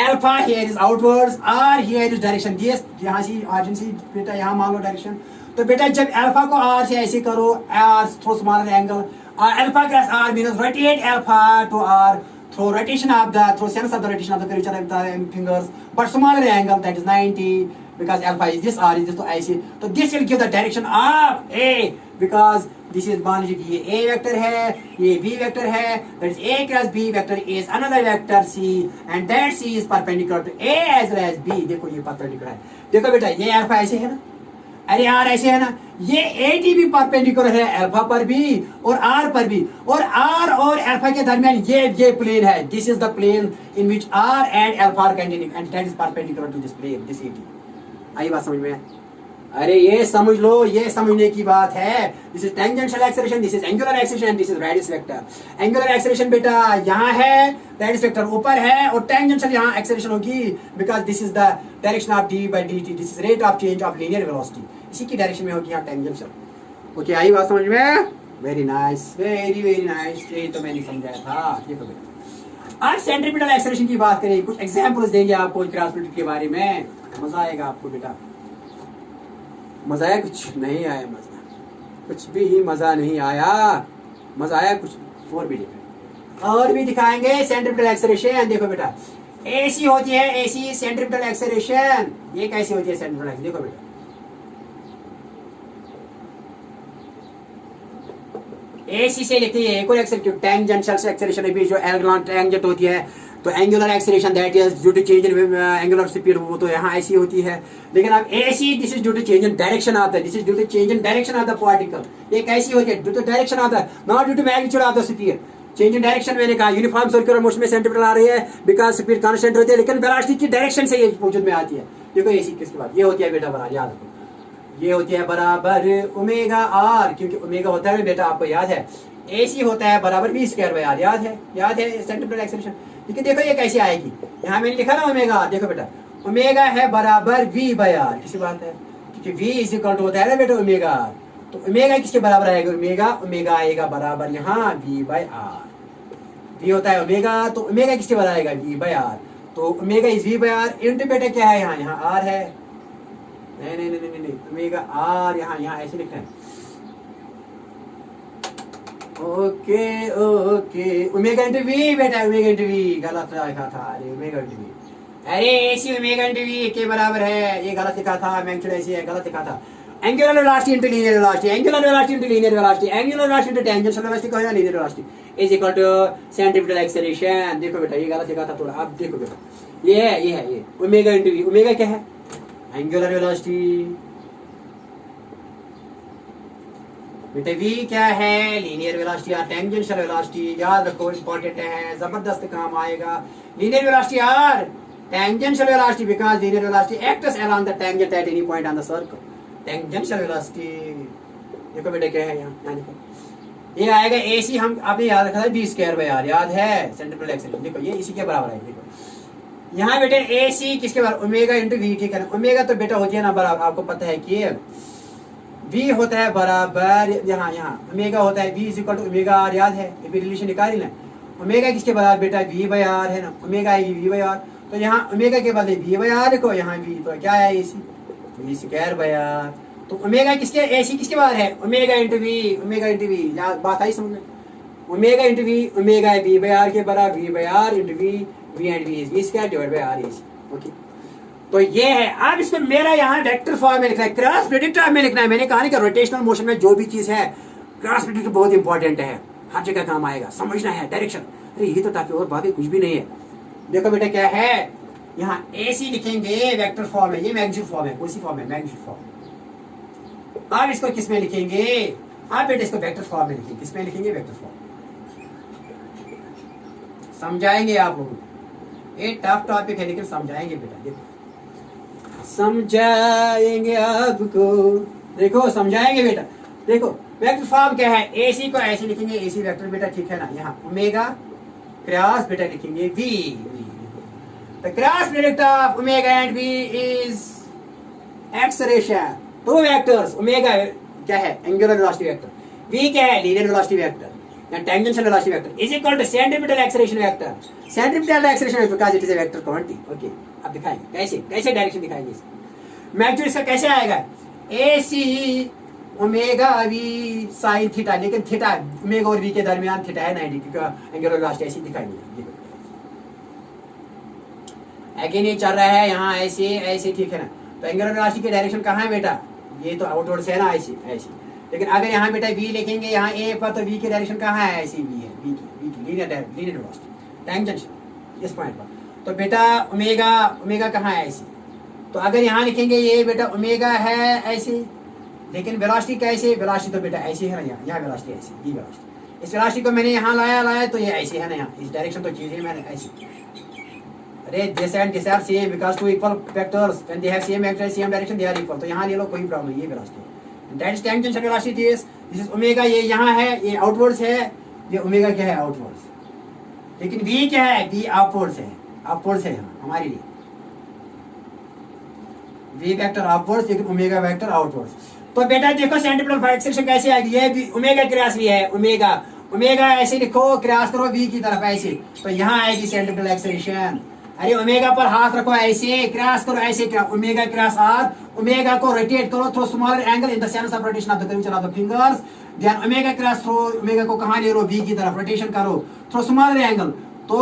alpha here is outwards, r here is direction, this यहाँ से ऑरिजिन से बेटा यहाँ मान लो डायरेक्शन। तो बेटा जब अल्फा को आर से ऐसे करो, r through smaller angle, alpha cross r means rotate alpha to r through rotation of the through sense of the rotation of the curvature of the fingers, but smaller angle that is 90 because alpha is this, r is this, so I see. So this will give the direction of A because this is मान लीजिए कि ये A vector है, ये B vector है, that is A cross B vector is another vector C and that C is perpendicular to A as well as B। देखो ये perpendicular है, देखो बेटा ये अल्फा ऐसे है ना, अरे आर ऐसे है ना, ये एटी भी परपेंडिकुलर है अल्फा पर भी और आर पर भी, और आर और अल्फा के दरमियान ये प्लेन है, this is the plane in which R and alpha are continuing and that is perpendicular to this plane, this AT. आई बात समझ में, अरे ये समझ लो, ये समझने की बात है। This is tangential acceleration, this is angular acceleration and this is radius vector. Angular acceleration बेटा यहाँ है, रेडियस वेक्टर ऊपर है, और टेंजेंशियल यहाँ एक्सेलरेशन होगी because this is the direction of D by D T, this is rate of change of linear velocity, इसी की डायरेक्शन में होगी यहाँ टेंजेंशियल। ओके, आई बात समझ में, वेरी नाइस, वेरी नाइस, यही तो मैंने समझाया था। देखो बेटा आज सेंट्रीपिटल एक्सेलरेशन की बात करें, कुछ एग्जांपल्स देंगे आपको क्रॉस के बारे में, मजा आएगा आपको बेटा। मजा आया, कुछ नहीं आया मजा, कुछ भी मजा नहीं आया, मजा आया कुछ और भी दिखाएंगे सेंट्रीपिटल एक्सेलरेशन। देखो बेटा एसी होती है, एसी सेंट्रीपिटल एक्सेलरेशन, ये कैसी होती है सेंट्रीपिटल एक्सेलरेशन, देखो बेटा एसी से लिखते हैं एक और एक्सेलरेशन, टेंजेंशियल एक्सेलरेशन भी जो एंगुलर टेंजेंट होती है, तो angular acceleration that is due to change in angular speed, वो तो यहाँ ऐसी होती है। लेकिन अब AC this is due to change in direction of the, this is due to change in direction of the particle, ये कैसी होती है, due to direction of the, not due to magnitude of the speed. Change in direction मैंने कहा uniform circular motion में centripetal आ रही है बिकॉज स्पीड कांस्टेंट होती है, लेकिन वेलोसिटी की डायरेक्शन से ये वजूद में आती है। देखो एसी किसके बाद ये होती है बेटा, बराबर याद रखो, ये होती है बराबर ओमेगा आर, क्योंकि ओमेगा होता है बेटा आपको याद है, एसी होता है बराबर बी स्क्वायर बाय आर, याद है सेंट्रीपिटल एक्सेलरेशन। लेकिन देखो ये कैसे आएगी, यहाँ मैंने लिखा ना ओमेगा, देखो बेटा ओमेगा है बराबर वी बाय आर, किसी बात है, क्योंकि वी इज इक्वल टू होता है ना बेटा ओमेगा, तो ओमेगा किसके बराबर आएगा, ओमेगा आएगा बराबर यहाँ वी बाय आर, वी होता है ओमेगा, तो ओमेगा किसके बराबर आएगा वी बाय आर, तो omega is v by r into बेटा क्या है यहाँ आर है, नहीं ओमेगा आर यहाँ ऐसे लिखना है, ओके ओमेगा इंटू वी बेटा, ओमेगा इंटू वी गलत लिखा था, अरे ओमेगा इंटू वी, अरे एसी ओमेगा इंटू वी के बराबर है, ये गलत लिखा था, मैं एक्चुअली ऐसे गलत लिखा था, angular velocity into linear velocity, angular velocity into linear velocity, angular velocity into tangential velocity को है ना linear velocity is equal to centripetal acceleration. देखो बेटा ये गलत लिखा था थोड़ा, अब देखो बेटा ये है ओमेगा इंटू वी, ओमेगा क्या है एंगुलर वेलोसिटी, बेटा वी क्या है लीनियर वेलोसिटी या टेंजेंशियल वेलोसिटी, याद रखो इंपॉर्टेंट है, जबरदस्त काम आएगा। लीनियर वेलोसिटी और tangential velocity because linear velocity acts along the tangent at any point on the circle, tangential velocity देखो बेटा क्या है यहाँ देखो, ये आएगा AC, हम आपने याद रखा था v²/r, याद है सेंट्रीफ्यूगल एक्सेलरेशन। देखो ये इसी के बराबर है। देखो यहाँ बेटे AC किसके बराबर, ओमेगा इंटू वी, ठीक है ना। ओमेगा तो बेटा होती है ना बराबर, आपको पता है कि V होता है बराबर, यहाँ ओमेगा होता है V equal to omega R, याद है, ये भी रिलेशन निकाली ना। ओमेगा किसके बराबर बेटा, v/r है ना, ओमेगा आएगी v/r, तो यहाँ ओमेगा के बदले v/r लिखो, यहाँ v तो क्या है AC, v²/r। तो ओमेगा किसके, AC किसके बराबर है, omega into v, omega into v, बात आई समझ में, ओमेगा इंटू वी, ओमेगा है v/r के बराबर, v/r into v, v and v is v² divide by r AC। Okay, तो ये है। अब इसमें मेरा यहाँ वेक्टर फॉर्म में लिखना है, क्रॉस प्रेडिक्टर में लिखना है। मैंने कहा कि रोटेशनल मोशन में जो भी चीज है क्रॉस प्रेडिक्टर बहुत इंपॉर्टेंट है, हर जगह काम आएगा, समझना है डायरेक्शन। अरे ये तो ताकि और बाकी कुछ भी नहीं है। देखो बेटा क्या है, यहाँ AC लिखेंगे वेक्टर फॉर्म है, ये मैग्नीट्यूड फॉर्म है, कौन सी फॉर्म है, मैग्नीट्यूड फॉर्म। अब इसको किस में लिखेंगे, आप बेटा इसको वेक्टर फॉर्म में लिखेंगे, किस में लिखेंगे, वेक्टर फॉर्म। समझाएंगे आप लोग, ये टफ टॉपिक है लेकिन समझाएंगे बेटा, देखो समझाएंगे आपको, देखो समझाएंगे बेटा। देखो वेक्टर फॉर्म क्या है, AC को ऐसे लिखेंगे, AC वेक्टर बेटा, ठीक है ना। यहाँ ओमेगा क्रॉस बेटा लिखेंगे V, the cross product of omega and V is acceleration, two vectors, omega क्या है, angular velocity vector, V क्या है, linear velocity vector या tangential velocity vector, is equal to centripetal acceleration vector, centripetal acceleration vector because it is a vector quantity। Okay, अब दिखाएंगे कैसे, कैसे direction दिखाएंगे इसका। मैग्नीट्यूड इसका कैसे आएगा, AC omega V sin theta, लेकिन थीटा ओमेगा और V के दरमियान थीटा है 90, क्योंकि एंगुलर वेलोसिटी ऐसी दिखाएंगे। अगेन ये चल रहा है यहाँ ऐसे ऐसे, ठीक है ना। तो एंगुलर वेलोसिटी की डायरेक्शन कहाँ है बेटा, ये तो आउटवर्ड से है ना, ऐसे ऐसे। लेकिन अगर यहाँ बेटा V लिखेंगे यहाँ A पर, तो V की डायरेक्शन कहाँ है, ऐसी V है, V की लीनियर वेलोसिटी, टेंजेंशियल इस पॉइंट पर। तो बेटा ओमेगा, ओमेगा कहाँ है, ऐसी। तो अगर यहाँ लिखेंगे ये बेटा ओमेगा है ऐसे, लेकिन वेलोसिटी कैसे, वेलोसिटी तो बेटा ऐसी है ना, यहाँ वेलोसिटी ऐसी, ये वेलोसिटी, इस वेलोसिटी को मैंने यहाँ लाया तो ये ऐसे है ना, यहाँ इस डायरेक्शन तो चीज है मैंने ऐसी। अरे this and this are same because two equal vectors when they have same vector same direction they are equal, तो यहाँ ले लो, कोई प्रॉब्लम नहीं, ये velocity that is tangential velocity is this is omega, ये यहाँ है, ये आउटवर्ड्स है, ये ओमेगा क्या है, आउटवर्ड्स। लेकिन V क्या है, V अपवर्ड्स है, अपवर्ड्स है यहाँ हमारे लिए, V वेक्टर अपवर्ड्स, लेकिन ओमेगा वेक्टर आउटवर्ड्स। तो बेटा देखो सेंट्रीपिटल एक्सेलरेशन कैसे आएगी, ये ओमेगा क्रॉस V है, ओमेगा ओमेगा ऐसे लिखो, क्रॉस करो V की तरफ ऐसे, तो यहाँ आएगी सेंट्रीपिटल एक्सेलरेशन। अरे ओमेगा पर हाथ रखो ऐसे, क्रॉस करो ऐसे, ओमेगा क्रॉस R, ओमेगा को रोटेट करो through smaller angle in the sense of rotation of the curvature of the fingers, then omega cross through, omega को कहां ले लो, V की तरफ रोटेशन करो थ्रू स्मॉलर एंगल, तो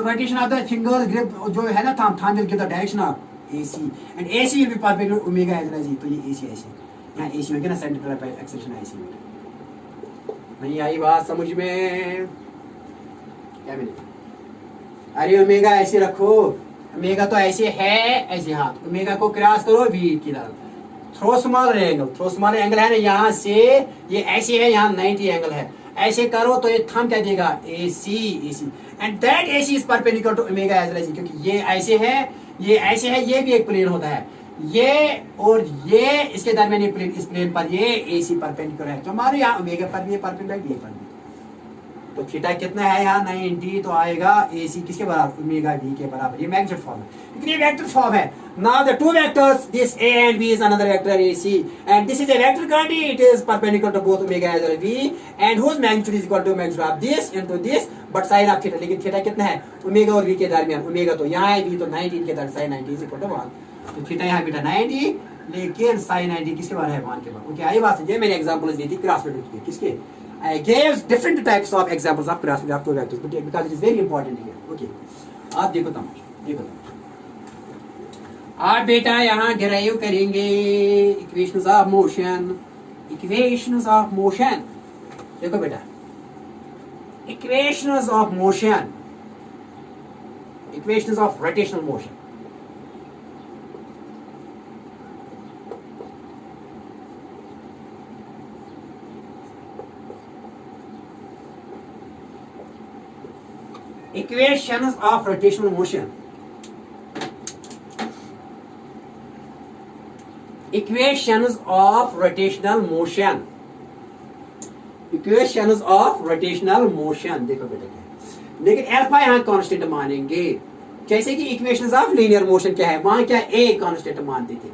rotation of the fingers grip जो है ना, thumb will give the direction of AC and AC will be perpendicular omega as well as, तो ये AC ऐसे, यहाँ AC हो गया ना, सेंट्रीपिटल एक्सेलरेशन ऐसे। नहीं आई बात समझ में, क्या मिलेगा, अरे ओमेगा ऐसे रखो, ओमेगा तो ऐसे है ऐसे, हाथ ओमेगा को क्रॉस करो V की तरफ through smaller angle, through smaller angle है ना, यहाँ से ये ऐसे है, यहाँ 90 एंगल है, ऐसे करो तो ये थंब क्या देगा, AC and that AC is perpendicular to omega as well as, क्योंकि ये ऐसे है, ये ऐसे है, ये भी एक प्लेन होता है, ये और ये इसके दरमियान ये प्लेन, इस प्लेन पर ये AC परपेंडिकुलर है, तो हमारे यहाँ ओमेगा पर भी ये परपेंडिकुलर, ये पर भी, तो थीटा कितना है यहाँ 90, तो आएगा AC किसके बराबर, ओमेगा V के बराबर। ये मैग्नीट्यूड फॉर्म है, लेकिन ये वेक्टर फॉर्म है। Now the two vectors, this A and B is another vector AC and this is a vector quantity, it is perpendicular to both omega as well as V and whose magnitude is equal to magnitude of this into this but sin of theta, लेकिन theta कितना है, omega और V के दरमियान, omega तो यहाँ है, V तो 90 के दरमियान, sin 90 is equal to 1, तो थीटा यहाँ बेटा 90, लेकिन sin 90 किसके बराबर है, 1 के बराबर। ओके, आई बात है, ये मैंने एग्जांपल्स दी थी क्रॉस प्रोडक्ट की, किसके, I gave different types of examples of cross product of two vectors because it is very important here. Okay, आप देखो तमाशा, देखो तमाशा। आप बेटा यहाँ डिराइव करेंगे equations of motion, equations of motion, देखो बेटा equations of motion, equations of rotational motion. Equations of rotational motion. Equations of rotational motion, equations of rotational motion. देखो बेटा क्या है, लेकिन अल्फा यहाँ कांस्टेंट मानेंगे, जैसे कि इक्वेशंस ऑफ लीनियर मोशन क्या है, वहां क्या ए कांस्टेंट मानते थे,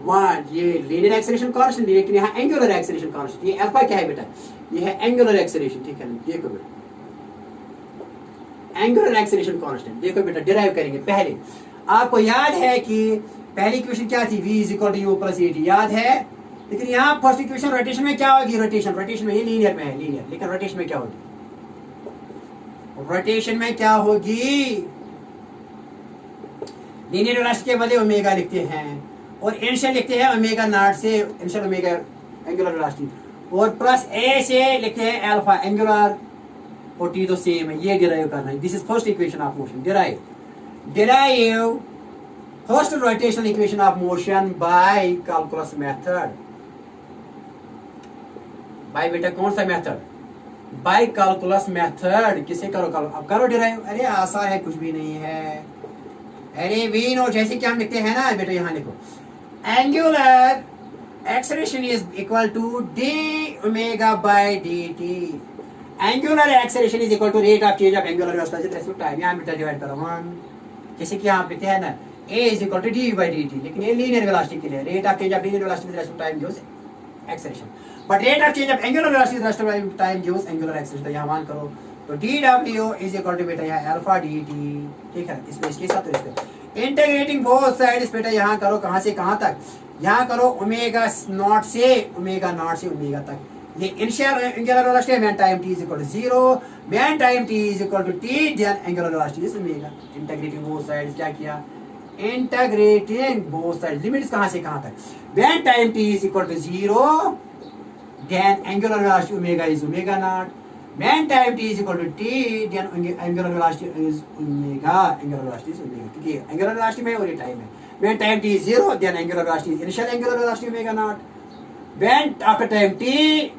वहां ये लीनियर एक्सेलरेशन कांस्टेंट, लेकिन यहाँ एंगुलर एक्सेलरेशन कांस्टेंट। ये अल्फा क्या है बेटा, ये है एंगुलर एक्सेलरेशन, ठीक है। देखो बेटा एंगुलर एक्सेलरेशन कांस्टेंट, देखो बेटा डिराइव करेंगे। पहले आपको याद है कि पहली इक्वेशन क्या थी, v is equal to u plus at, याद है। लेकिन यहाँ फर्स्ट इक्वेशन रोटेशन में क्या होगी, रोटेशन में, ये लीनियर में है लीनियर, लेकिन रोटेशन में क्या होगी, रोटेशन में क्या होगी, लीनियर वेलोसिटी के बदले ओमेगा लिखते हैं और इनिशियल लिखते हैं ओमेगा नॉट से, इनिशियल ओमेगा एंगुलर वेलोसिटी, और प्लस ए से लिखते हैं अल्फा एंगुलर, और टी तो सेम है। ये डिराइव करना है, this is first equation of motion. Derive first rotational equation of motion by calculus method. By बेटा कौन सा मेथड, बाय कैलकुलस मेथड। किसे करो, अब करो डिराइव। अरे आसान है, कुछ भी नहीं है। अरे वी नो, जैसे कि हम लिखते हैं ना बेटा, यहाँ लिखो angular acceleration is equal to d omega by d t. Angular acceleration is equal to rate of change of angular velocity with respect time. यहाँ बेटा डिवाइड करो 1, जैसे कि यहाँ लिखते हैं ना a is equal to D by D t, लेकिन ये लीनियर वेलोसिटी के लिए rate of change of linear velocity with respect time gives acceleration, but rate of change of angular velocity with respect time gives angular acceleration. यहाँ मान करो तो d डब्ल्यू is equal to बेटा यहाँ अल्फा डी टी, ठीक है। इसमें इसके साथ इंटीग्रेटिंग बोथ साइड्स बेटा यहाँ करो, कहाँ से कहाँ तक, यहाँ करो ओमेगा नॉट से ओमेगा तक। ये initial angular velocity when time t is equal to 0, when time t is equal to t, then angular velocity is omega. Integrating both sides, क्या किया, इंटीग्रेटिंग बोथ साइड्स, लिमिट्स कहां से कहां तक, when time t is equal to 0, then angular velocity omega is omega not, when time t is equal to t, then angular velocity is omega, angular velocity is omega, क्योंकि angular velocity में और ये time है। When time t is 0, then angular velocity is initial angular velocity omega not, when after time t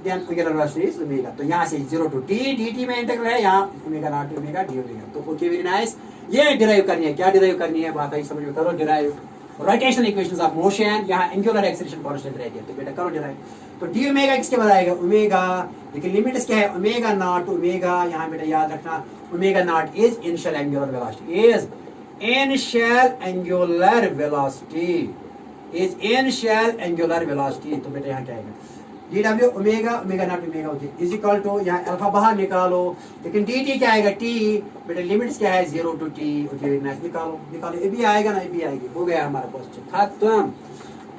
then angular velocity is omega। तो यहाँ से 0 to t dt में integral है, यहाँ omega not to omega d omega. तो okay very nice. ये derive करनी है, क्या डिराइव करनी है, बात आई समझ में, करो derive rotational equations of motion. यहाँ एंगुलर एक्सेलरेशन कांस्टेंट रह गया, तो बेटा करो डिराइव। तो डी ओमेगा किसके बराबर आएगा, ओमेगा, लेकिन लिमिट क्या है, ओमेगा नॉट ओमेगा। यहाँ बेटा याद रखना omega not is initial angular velocity, is initial angular velocity, is initial angular velocity. तो बेटा यहाँ क्या आएगा, D W omega naught omega होती है इज इक्वल टू, यहाँ अल्फा बाहर निकालो, लेकिन डी टी क्या आएगा, टी बेटा लिमिट्स क्या है 0 to t, ओके निकालो, ये भी आएगा ना, ये भी आएगी, हो गया हमारा क्वेश्चन खत्म।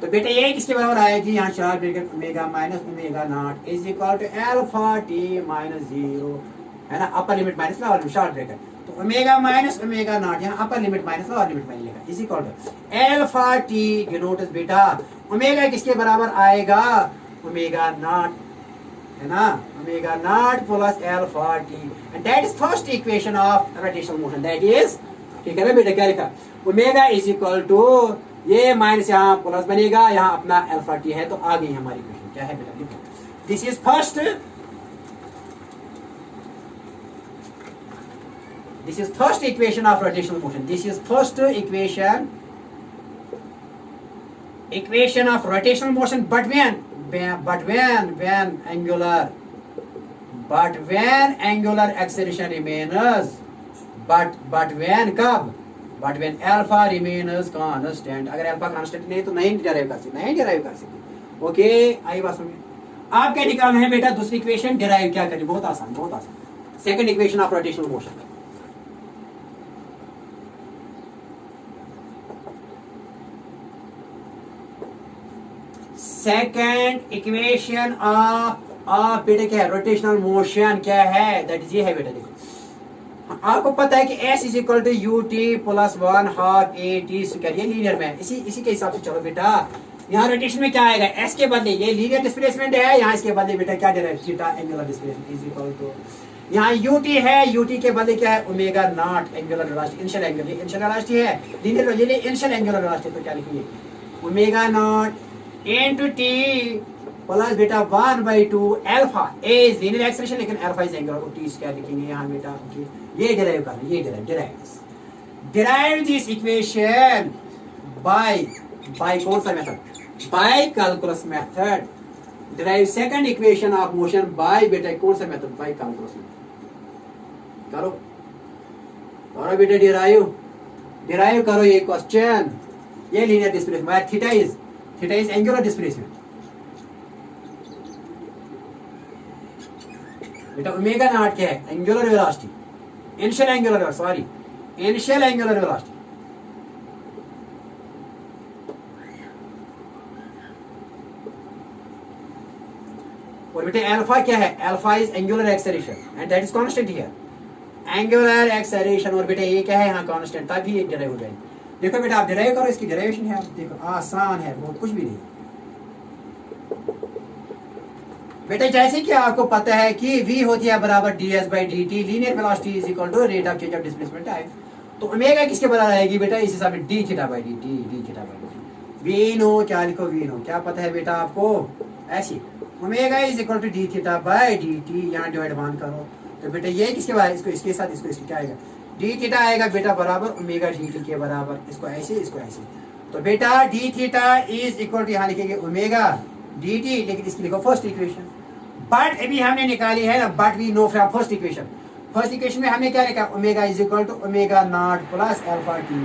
तो बेटा ये किसके बराबर आएगी, यहाँ चार bracket omega minus omega not is equal to alpha t minus 0, है ना, upper limit minus lower limit, short bracket. तो ओमेगा माइनस ओमेगा नॉट, यहाँ upper limit minus lower limit में लिखा is equal to alpha t denotes बेटा omega किसके बराबर आएगा, ओमेगा नॉट, है ना, omega not plus alpha t, and that is first equation of rotational motion, that is, ठीक है ना बेटा, क्या लिखा, ओमेगा इज इक्वल टू, ये माइनस यहाँ प्लस बनेगा, यहाँ अपना अल्फा टी है, तो आ गई हमारी इक्वेशन, क्या है बेटा, लिखो this is first, this is first equation of rotational motion, this is first equation of rotational motion, but when angular acceleration remains, but when कब, but when alpha remains constant। अगर alpha constant नहीं तो नहीं derive कर सकते, okay, आई बात समझ। आप क्या निकालना है बेटा, दूसरी इक्वेशन डिराइव क्या करें, बहुत आसान, second equation of rotational motion. Second equation of बेटा क्या है, रोटेशनल मोशन क्या है, दैट इज ये है बेटा, देखो आपको पता है कि s is equal to u t plus 1/2 a t square, ये लीनियर में, इसी के हिसाब से चलो बेटा। यहाँ रोटेशन में क्या आएगा, s के बदले ये लीनियर डिस्प्लेसमेंट है, यहाँ इसके बदले बेटा क्या derive, theta angular displacement is equal to, यहाँ ut है, ut के बदले क्या है, omega not angular velocity, initial velocity है, लीनियर इनिशियल एंगुलर वेलोसिटी, तो क्या लिखेंगे, omega not into t plus बेटा 1/2 alpha, a is linear acceleration, लेकिन अल्फा इज एंगुलर, तो t स्क्वायर लिखेंगे यहाँ बेटा, ओके। ये डिराइव करना, ये डिराइव दिस इक्वेशन बाय कौन सा method, by calculus method, derive second equation of motion by बेटा कौन सा मेथड, बाय कैलकुलस मेथड। करो करो बेटा डिराइव करो ये क्वेश्चन। ये linear displacement theta is angular displacement बेटा। ओमेगा नॉट क्या है, angular velocity, initial angular velocity. और बेटे अल्फा क्या है, alpha is angular acceleration and that is constant here, angular acceleration. और बेटे ये क्या है यहाँ कांस्टेंट, तभी ये डिराइव हो जाएगी। देखो बेटा आप डिराइव करो, इसकी डेरिवेशन है, देखो आसान है बहुत, कुछ भी नहीं बेटा। जैसे कि आपको पता है कि v होती है बराबर ds/dt, linear velocity is equal to rate of change of displacement time. तो ओमेगा किसके बराबर आएगी बेटा, इस हिसाब से d θ/dt। v नो क्या लिखो, v नो क्या पता है बेटा आपको, ऐसी omega is equal to d θ/dt, यहाँ डिवाइड वन करो। तो बेटा ये किसके बराबर, इसको इसके साथ इसको क्या आएगा, d θ आएगा बेटा बराबर ओमेगा dt के बराबर, इसको ऐसे इसको ऐसे। तो बेटा d θ इज इक्वल टू यहाँ लिखेंगे ओमेगा dt, लेकिन इसकी लिखो फर्स्ट इक्वेशन। बट अभी हमने निकाली है ना, but we know from first equation में हमने क्या लिखा, omega is equal to omega not plus alpha t.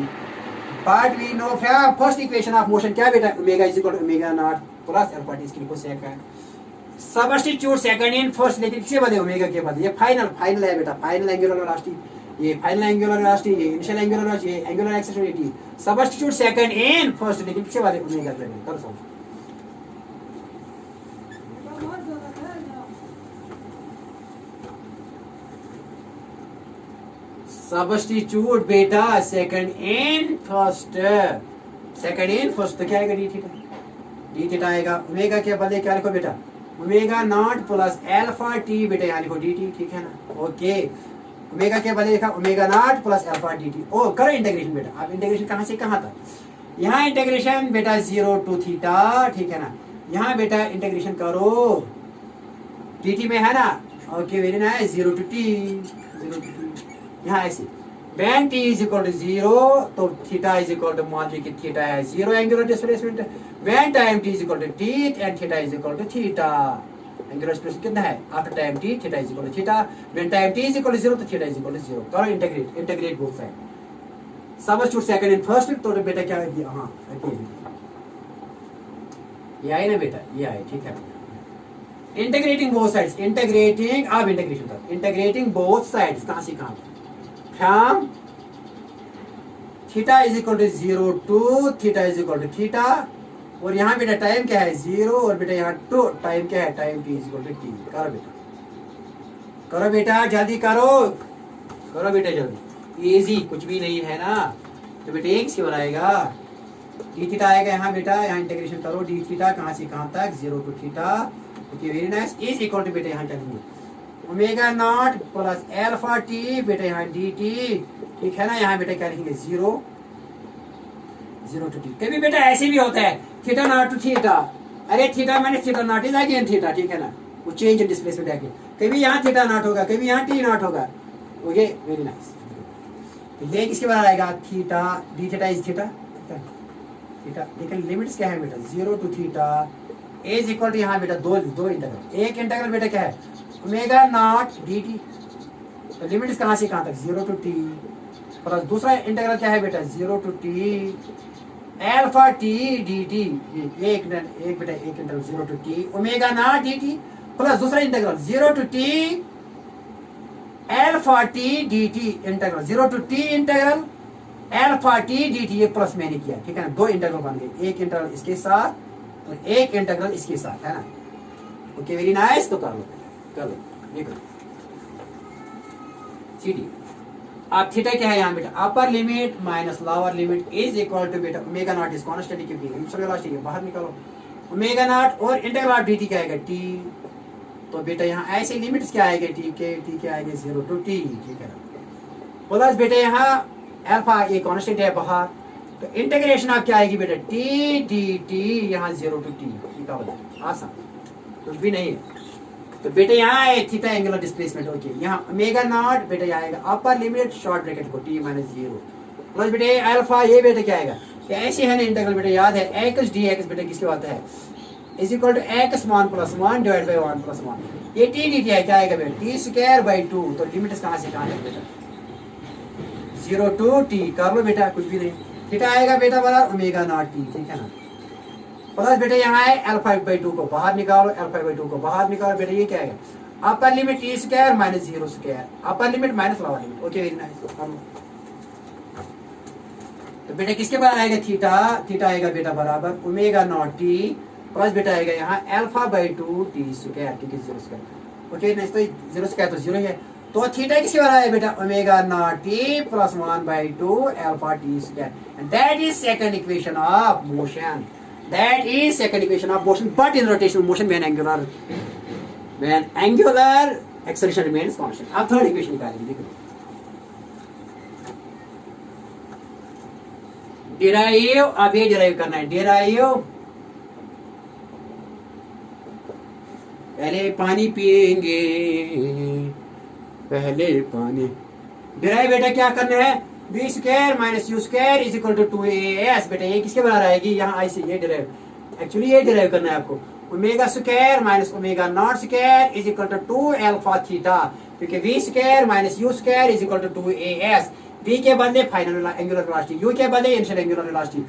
But we know from first equation of motion क्या बेटा, omega is equal to omega not plus alpha t, इसकी लिखो second. Substitute second in first, लेकिन किसके बदले, omega के बदले। ये फाइनल है बेटा, फाइनल एंगुलर वेलोसिटी, ये फाइनल एंगुलर वेलोसिटी, ये इनिशियल एंगुलर वेलोसिटी, ये angular acceleration. Substitute second in first, लेकिन किसके बदले, ओमेगा के बदले। करो समझो, सब्स्टिट्यूट बेटा सेकंड इन फर्स्ट, तो क्या आएगा, डी थीटा आएगा। ओमेगा के बदले क्या लिखो बेटा, omega not plus alpha t, बेटा यहाँ लिखो डी टी, ठीक है ना, ओके। ओमेगा के बदले लिखा omega not plus alpha D T. ओ करो इंटीग्रेशन बेटा, अब इंटीग्रेशन कहाँ से कहाँ तक, यहाँ इंटीग्रेशन बेटा 0 to थीटा, ठीक है ना। यहाँ बेटा इंटीग्रेशन करो, डी टी में है ना, okay very nice, 0 to t, यहाँ ऐसे when t is equal to 0 तो थीटा इज इक्वल टू, मान लीजिए कि थीटा है 0 angular displacement, when time t is equal to t and theta is equal to theta, angular displacement कितना है, after time t theta is equal to theta, when time t is equal to 0 तो theta is equal to 0। करो integrate both side, substitute second in first, तो बेटा क्या है, हाँ ये आई ना बेटा, ये आई, ठीक है। इंटीग्रेटिंग बोथ साइड्स, अब इंटीग्रेशन कर, इंटीग्रेटिंग बोथ साइड्स, कहाँ से कहाँ, from theta is equal to 0 to theta is equal to theta. और यहाँ बेटा टाइम क्या है 0, और बेटा यहाँ टू टाइम क्या है, time t is equal to t। करो बेटा जल्दी करो बेटा जल्दी, इजी कुछ भी नहीं है ना। तो बेटा एक से बनाएगा, डी थीटा आएगा यहाँ बेटा, यहाँ इंटीग्रेशन करो, डी थीटा कहाँ से कहाँ तक, 0 to theta, okay very nice, is equal to बेटा यहाँ चलेंगे omega not plus alpha t, बेटा यहाँ डी टी, ठीक है ना। यहाँ बेटा क्या लिखेंगे 0 to t। कभी बेटा ऐसे भी होता है थीटा नॉट टू थीटा, अरे थीटा मैंने theta naught is again theta, ठीक है ना, वो चेंज इन डिस्प्लेसमेंट है, कभी यहाँ थीटा नॉट होगा, कभी यहाँ टी नॉट होगा, ओके वेरी नाइस। तो ये किसके बराबर आएगा, theta, d theta is theta, लेकिन लिमिट्स क्या है बेटा, 0 to theta is equal to, यहाँ बेटा दो इंटीग्रल, एक इंटीग्रल बेटा क्या है ओमेगा नॉट डी टी, तो लिमिट्स कहाँ से कहाँ तक, 0 टू टी, प्लस दूसरा इंटीग्रल क्या है बेटा 0 to T alpha T D t, एक बेटा एक integral 0 to T omega not D T, plus दूसरा integral 0 to T alpha T D T, integral 0 to T integral alpha T D T, ये plus मैंने किया, ठीक है ना। दो इंटीग्रल बन गए, एक इंटीग्रल इसके साथ और एक इंटीग्रल इसके साथ, है ना, ओके वेरी नाइस। तो कर लो ये करो सीधी। अब थीटा क्या है यहाँ बेटा, upper limit minus lower limit is equal to बेटा ओमेगा नॉट इज कांस्टेंट, क्योंकि वेलोसिटी है, बाहर निकालो ओमेगा नॉट और इंटीग्रल ऑफ डी टी क्या आएगा टी, तो बेटा यहाँ ऐसे लिमिट्स क्या आएगा टी के आएंगे 0 टू टी, ठीक है। प्लस बेटा यहाँ अल्फा ये कांस्टेंट है बाहर, तो इंटीग्रेशन आप क्या आएगी बेटा टी डी टी, यहाँ 0 टू टी, ठीक है, आसान कुछ भी नहीं है। तो बेटा यहाँ है थीटा एंगुलर डिस्प्लेसमेंट, ओके, यहाँ ओमेगा नॉट बेटा यहाँ आएगा अपर लिमिट शॉर्ट ब्रैकेट को टी माइनस 0, प्लस बेटा अल्फा, ये बेटा क्या आएगा ये ऐसे है ना इंटीग्रल बेटा, याद है एक्स डी एक्स बेटा किसके बात है, is equal to x one plus one divide by one plus one. ये टी डी टी है, क्या आएगा बेटा टी स्क्वायर बाई टू। तो लिमिट कहाँ से कहाँ है बेटा, 0 टू टी कर लो बेटा, कुछ भी नहीं। थीटा आएगा बेटा बराबर ओमेगा नॉट टी, ठीक है ना। प्लस बेटा यहाँ है अल्फा बाई टू को बाहर निकालो, अल्फा बाई टू को बाहर निकालो बेटा, ये क्या है upper limit T square minus 0 square, अपर limit minus lower limit. Okay very nice. तो बेटा किसके बराबर आएगा थीटा, थीटा आएगा बेटा बराबर ओमेगा नॉट टी प्लस बेटा आएगा यहाँ alpha by two T square, ठीक है 0 स्क्वायर। ओके नाइस, तो 0 स्क्वायर तो 0 है। तो थीटा किसके बराबर है बेटा omega not T plus 1 by two alpha T square, and that is second equation of motion, that is second equation of motion but in rotational motion when angular acceleration remains constant. अब third equation निकालेंगे, देखो derive, अब ये derive करना है, derive पहले पानी पिएंगे, पहले पानी। डिराइव बेटा क्या करना है, v square minus u square is equal to 2as बेटा, ये किसके बराबर आएगी यहाँ आई से, ये डिराइव एक्चुअली ये डिराइव करना है आपको। Omega square minus omega not square is equal to 2 alpha theta, क्योंकि v square minus u square is equal to 2as। v के बदले फाइनल एंगुलर वेलोसिटी, u के बदले इनिशियल एंगुलर वेलोसिटी,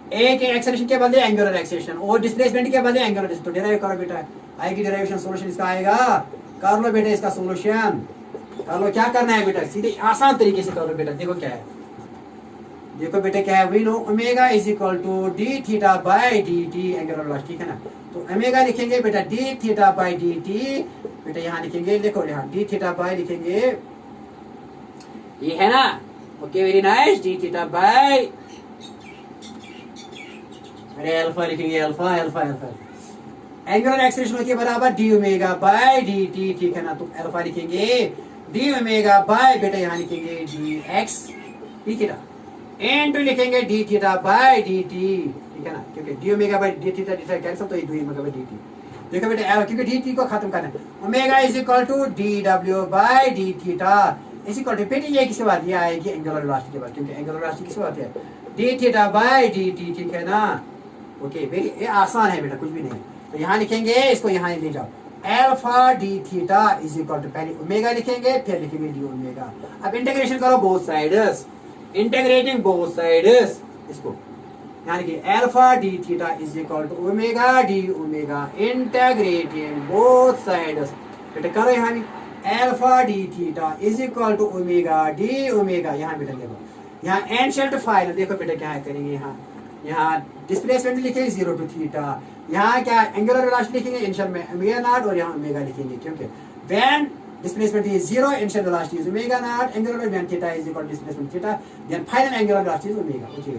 a के एक्सेलरेशन के बदले एंगुलर एक्सेलरेशन और displacement के बदले एंगुलर डिस्प्लेसमेंट। तो डिराइव करो बेटा, आएगी डिराइवेशन, सोल्यूशन इसका आएगा, कर लो बेटा इसका सोल्यूशन कर लो। क्या करना है बेटा, सीधे आसान तरीके से कर लो बेटा। देखो क्या है, देखो बेटा क्या है, we know omega is equal to d theta by D t angular velocity, ठीक है ना। तो ओमेगा लिखेंगे बेटा d theta by D t, बेटा यहाँ लिखेंगे, देखो यहाँ डी थीटा बाई लिखेंगे, ये है ना। Okay very nice, D theta by, अरे अल्फा लिखेंगे, alpha alpha alpha. Angular acceleration होती है बराबर D omega by D T, ठीक है ना। तो अल्फा लिखेंगे डी ओमेगा बाई बेटा यहाँ लिखेंगे D X D theta, into लिखेंगे D theta by D T, ठीक है ना, क्योंकि D omega by D theta cancel, तो ये D omega by D T. देखो बेटा क्योंकि डी टी को खत्म करना है, omega is equal to D W by D theta is equal to, बेटा ये किसके बाद, ये आएगी एंगुलर वेलोसिटी के बाद, क्योंकि एंगुलर वेलोसिटी किसके बाद है D theta by D T, ठीक है ना। ओके वेरी, ये आसान है बेटा, कुछ भी नहीं। तो यहाँ लिखेंगे, इसको यहाँ ले जाओ, alpha d theta is equal to, पहले ओमेगा लिखेंगे फिर लिखेंगे डी ओमेगा। अब इंटीग्रेशन करो both sides, integrating both sides, इसको यहाँ लिखिए alpha d theta is equal to omega d omega, integrating both sides. बेटा करो यहाँ भी, alpha d theta is equal to omega d omega, यहाँ बेटा देखो, यहाँ एंशियल टू फाइनल, देखो बेटा क्या है करेंगे, यहाँ डिस्प्लेसमेंट लिखेंगे 0 टू थीटा, यहाँ क्या एंगुलर वेलोसिटी लिखेंगे इनिशियल में ओमेगा नॉट और यहाँ ओमेगा लिखेंगे, क्योंकि when displacement is 0 initial velocity is omega not, angular when theta is equal to displacement theta, then final angular velocity is omega. Okay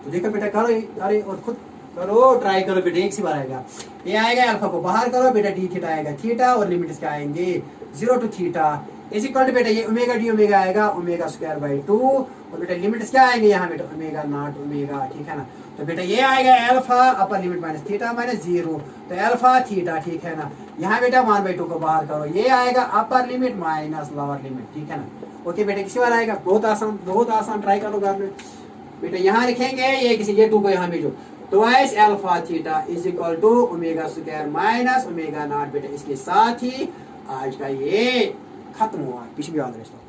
तो देखो बेटा करो, अरे और खुद करो, ट्राई करो बेटा, एक सी बार आएगा, ये आएगा अल्फा को बाहर करो बेटा, डी थीटा आएगा थीटा और लिमिट इसके आएंगे 0 to theta is equal to बेटा ये ओमेगा डी ओमेगा आएगा ओमेगा स्क्वायर बाई 2 और बेटा लिमिट्स क्या आएंगे यहाँ बेटा ओमेगा नॉट ओमेगा, ठीक है ना। तो बेटा ये आएगा अल्फा अपर लिमिट माइनस थीटा माइनस 0, तो अल्फा थीटा, ठीक है ना। यहाँ बेटा 1/2 को बाहर करो, ये आएगा अपर लिमिट माइनस लोअर लिमिट, ठीक है ना। ओके बेटा किसी बार आएगा, बहुत आसान, ट्राई करो घर में बेटा। यहाँ लिखेंगे ये किसी ये 2 को यहाँ भेजो, twice alpha theta is equal to omega square minus omega not, बेटा इसके साथ ही आज का ये खत्म हुआ, पीछे भी याद रहे।